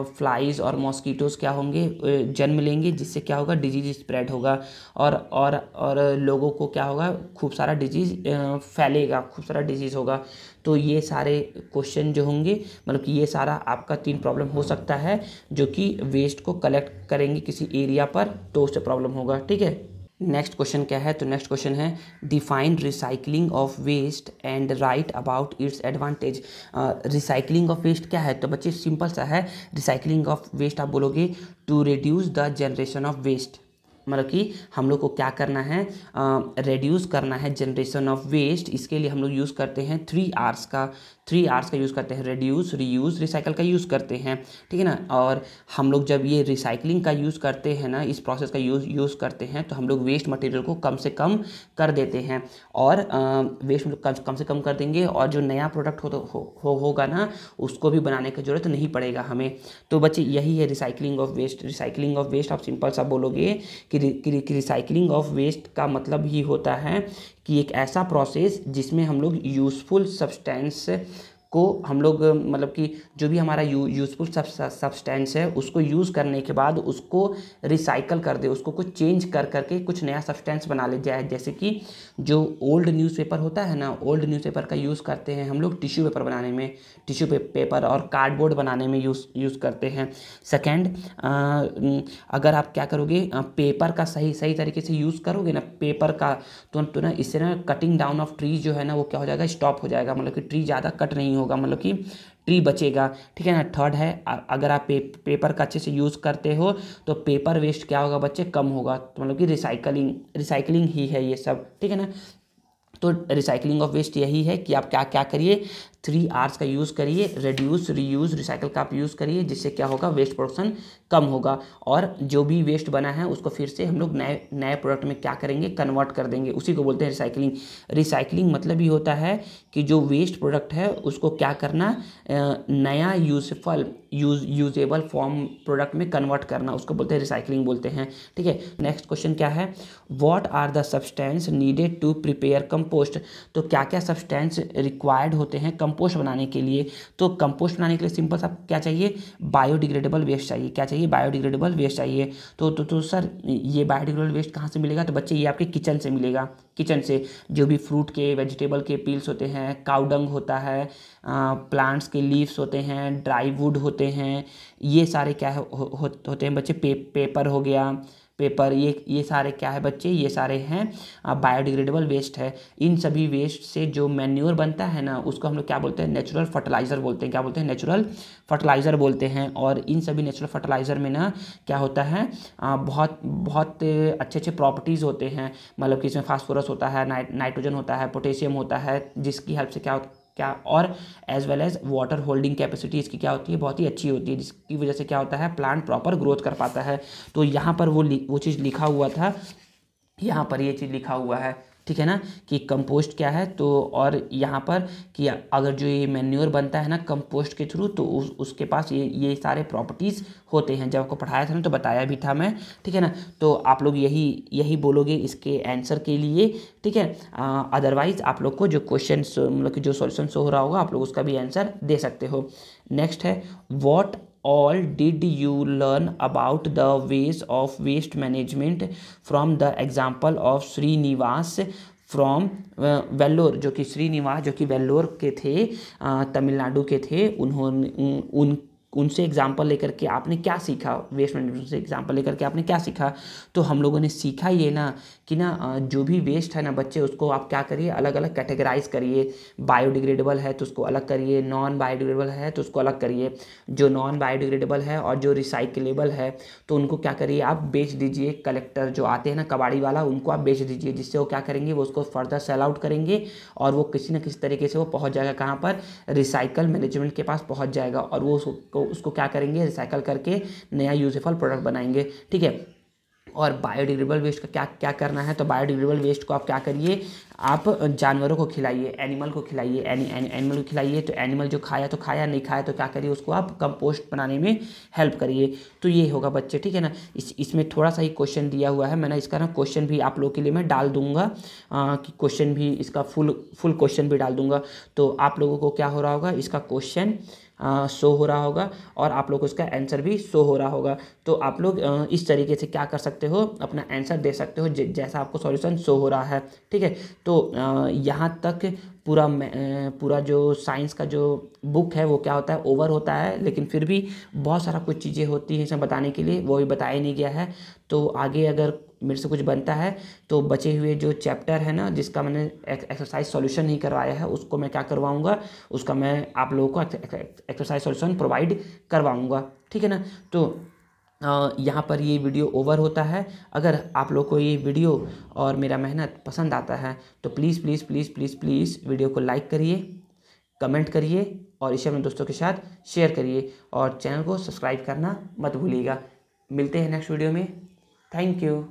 फ्लाइज और मॉस्किटोज क्या होंगे, जन्म लेंगे, जिससे क्या होगा, डिजीज स्प्रेड होगा और लोगों को क्या होगा, खूब सारा डिजीज फैलेगा, खूब सारा डिजीज होगा। तो ये सारे क्वेश्चन जो होंगे, मतलब कि ये सारा आपका 3 प्रॉब्लम हो सकता है जो कि वेस्ट को कलेक्ट करेंगे किसी एरिया पर, तो उससे प्रॉब्लम होगा, ठीक है। नेक्स्ट क्वेश्चन क्या है, तो नेक्स्ट क्वेश्चन है define recycling of waste and write about its advantage. Recycling of waste क्या है, तो बच्चे सिंपल सा है। रिसाइकलिंग ऑफ वेस्ट आप बोलोगे to reduce the generation of waste, मतलब कि हम लोग को क्या करना है, रिड्यूस करना है जनरेशन ऑफ वेस्ट। इसके लिए हम लोग यूज़ करते हैं 3 Rs का यूज़ करते हैं, रिड्यूस, रीयूज़, रिसाइकल का यूज़ करते हैं, ठीक है ना। और हम लोग जब ये रिसाइकलिंग का यूज़ करते हैं ना, इस प्रोसेस का यूज़ करते हैं, तो हम लोग वेस्ट मटेरियल को कम से कम कर देते हैं, और वेस्ट कम से कम कर देंगे, और जो नया प्रोडक्ट होगा ना, उसको भी बनाने की ज़रूरत नहीं पड़ेगा हमें। तो बच्चे यही है recycling of waste. Recycling of waste आप सिंपल सा बोलोगे कि रिसाइकलिंग ऑफ वेस्ट का मतलब ही होता है कि एक ऐसा प्रोसेस जिसमें हम लोग यूज़फुल सब्सटेंस को हम लोग, मतलब कि जो भी हमारा यूज़फुल सब्सटेंस है उसको यूज़ करने के बाद उसको रिसाइकल कर दे, उसको कुछ चेंज करके कुछ नया सब्सटेंस बना ले जाए। जैसे कि जो ओल्ड न्यूज़पेपर होता है ना, ओल्ड न्यूज़पेपर का यूज़ करते हैं हम लोग टिश्यू पेपर बनाने में, टिश्यू पेपर और कार्डबोर्ड बनाने में यूज़ करते हैं। सेकेंड, अगर आप क्या करोगे, पेपर का सही तरीके से यूज़ करोगे ना पेपर का, तो ना इससे ना कटिंग डाउन ऑफ ट्रीज जो है ना, वो क्या हो जाएगा, स्टॉप हो जाएगा, मतलब कि ट्री ज़्यादा कट नहीं होगा, मतलब कि ट्री बचेगा, ठीक है ना। थर्ड है, अगर आप पेपर का अच्छे से यूज़ करते हो तो पेपर वेस्ट क्या होगा बच्चे, कम होगा, तो मतलब कि रिसाइकलिंग ही है ये सब, ठीक है ना। तो रिसाइकलिंग ऑफ वेस्ट यही है कि आप क्या क्या करिए, 3 Rs का यूज़ करिए, रिड्यूस, रीयूज़, रिसाइकल का आप यूज़ करिए, जिससे क्या होगा, वेस्ट प्रोडक्शन कम होगा, और जो भी वेस्ट बना है उसको फिर से हम लोग नए प्रोडक्ट में क्या करेंगे, कन्वर्ट कर देंगे, उसी को बोलते हैं रिसाइकलिंग। रिसाइकलिंग मतलब ही होता है कि जो वेस्ट प्रोडक्ट है उसको क्या करना, नया यूजेबल फॉर्म प्रोडक्ट में कन्वर्ट करना, उसको बोलते हैं रिसाइकलिंग बोलते हैं, ठीक है। नेक्स्ट क्वेश्चन क्या है, what are the substance needed to prepare compost. तो क्या क्या सब्सटेंस रिक्वायर्ड होते हैं कंपोस्ट बनाने के लिए। तो कंपोस्ट बनाने के लिए सिंपल सा क्या चाहिए, बायोडिग्रेडेबल वेस्ट चाहिए, क्या चाहिए, बायोडिग्रेडेबल वेस्ट चाहिए। तो सर ये बायोडिग्रेडेबल वेस्ट कहाँ से मिलेगा, तो बच्चे ये आपके किचन से मिलेगा, किचन से जो भी फ्रूट के, वेजिटेबल के पील्स होते हैं, काउडंग होता है, प्लांट्स के लीव्स होते हैं, ड्राई वुड होते हैं, ये सारे क्या है होते हैं बच्चे, पेपर हो गया, पेपर, ये सारे क्या है बच्चे, ये सारे हैं बायोडिग्रेडेबल वेस्ट है। इन सभी वेस्ट से जो मैन्योर बनता है ना, उसको हम लोग क्या बोलते हैं, नेचुरल फर्टिलाइज़र बोलते हैं, क्या बोलते हैं, नेचुरल फर्टिलाइज़र बोलते हैं। और इन सभी नेचुरल फर्टिलाइज़र में ना क्या होता है, बहुत अच्छे प्रॉपर्टीज़ होते हैं, मतलब कि इसमें फास्फोरस होता है, नाइट्रोजन होता है, पोटेशियम होता है, जिसकी हेल्प से क्या और as well as water holding capacity इसकी क्या होती है, बहुत ही अच्छी होती है, जिसकी वजह से क्या होता है, प्लांट प्रॉपर ग्रोथ कर पाता है। तो यहाँ पर वो चीज़ लिखा हुआ था, यहाँ पर ये चीज़ लिखा हुआ है, ठीक है ना, कि कंपोस्ट क्या है। तो और यहाँ पर कि अगर जो ये मैन्योर बनता है ना कंपोस्ट के थ्रू, तो उसके पास ये सारे प्रॉपर्टीज़ होते हैं। जब आपको पढ़ाया था ना तो बताया भी था मैं, ठीक है ना। तो आप लोग यही बोलोगे इसके आंसर के लिए, ठीक है। अदरवाइज आप लोग को जो क्वेश्चन, मतलब कि जो सॉल्यूशन शो हो रहा होगा, आप लोग उसका भी आंसर दे सकते हो। नेक्स्ट है, what all did you learn about the ways of waste management from the example of Srinivas from Vellore, जो कि श्रीनिवास जो कि वेल्लोर के थे, तमिलनाडु के थे, उन्होंने उनसे एग्जाम्पल लेकर के आपने क्या सीखा, वेस्ट मैनेजमेंट से एग्जाम्पल लेकर के आपने क्या सीखा। तो हम लोगों ने सीखा ये ना कि ना जो भी वेस्ट है ना बच्चे, उसको आप क्या करिए, अलग अलग कैटेगराइज करिए। बायोडिग्रेडेबल है तो उसको अलग करिए, नॉन बायोडिग्रेडेबल है तो उसको अलग करिए। जो नॉन बायोडिग्रेडेबल है और जो रिसाइकलेबल है तो उनको क्या करिए, आप बेच दीजिए। कलेक्टर जो आते हैं ना, कबाड़ी वाला, उनको आप बेच दीजिए, जिससे वो क्या करेंगे, वो उसको फर्दर सेल आउट करेंगे और वो किसी न किसी तरीके से वो पहुँच जाएगा कहाँ पर, रिसाइकल मैनेजमेंट के पास पहुँच जाएगा, और वो उसको क्या करेंगे, रिसाइकल करके नया यूजेबल प्रोडक्ट बनाएंगे, ठीक है। और बायोडिग्रेडेबल वेस्ट का क्या क्या करना है, तो बायोडिग्रेडेबल वेस्ट को आप क्या करिए, आप जानवरों को खिलाइए, एनिमल को खिलाइए, एनिमल को खिलाइए। तो एनिमल जो खाया तो खाया, नहीं खाया तो क्या करिए, उसको आप कंपोस्ट बनाने में हेल्प करिए। तो ये होगा बच्चे, ठीक है ना। इसमें थोड़ा सा ही क्वेश्चन दिया हुआ है, मैंने इसका ना क्वेश्चन भी आप लोगों के लिए मैं डाल दूंगा, कि क्वेश्चन भी इसका फुल क्वेश्चन भी डाल दूंगा। तो आप लोगों को क्या हो रहा होगा, इसका क्वेश्चन शो हो रहा होगा और आप लोग को इसका आंसर भी शो हो रहा होगा। तो आप लोग इस तरीके से क्या कर सकते हो, अपना आंसर दे सकते हो जैसा आपको सॉल्यूशन शो हो रहा है, ठीक है। तो यहाँ तक पूरा जो साइंस का जो बुक है वो क्या होता है, ओवर होता है, लेकिन फिर भी बहुत सारा कुछ चीज़ें होती हैं इसमें बताने के लिए, वो भी बताया नहीं गया है। तो आगे अगर मेरे से कुछ बनता है तो बचे हुए जो चैप्टर है ना, जिसका मैंने एक्सरसाइज सॉल्यूशन नहीं करवाया है, उसको मैं क्या करवाऊंगा, उसका मैं आप लोगों को एक्सरसाइज सॉल्यूशन प्रोवाइड करवाऊंगा, ठीक है ना। तो यहाँ पर ये वीडियो ओवर होता है। अगर आप लोग को ये वीडियो और मेरा मेहनत पसंद आता है तो please please please please please video को लाइक करिए, कमेंट करिए और इसे अपने दोस्तों के साथ शेयर करिए और चैनल को सब्सक्राइब करना मत भूलिएगा। मिलते हैं नेक्स्ट वीडियो में। Thank you.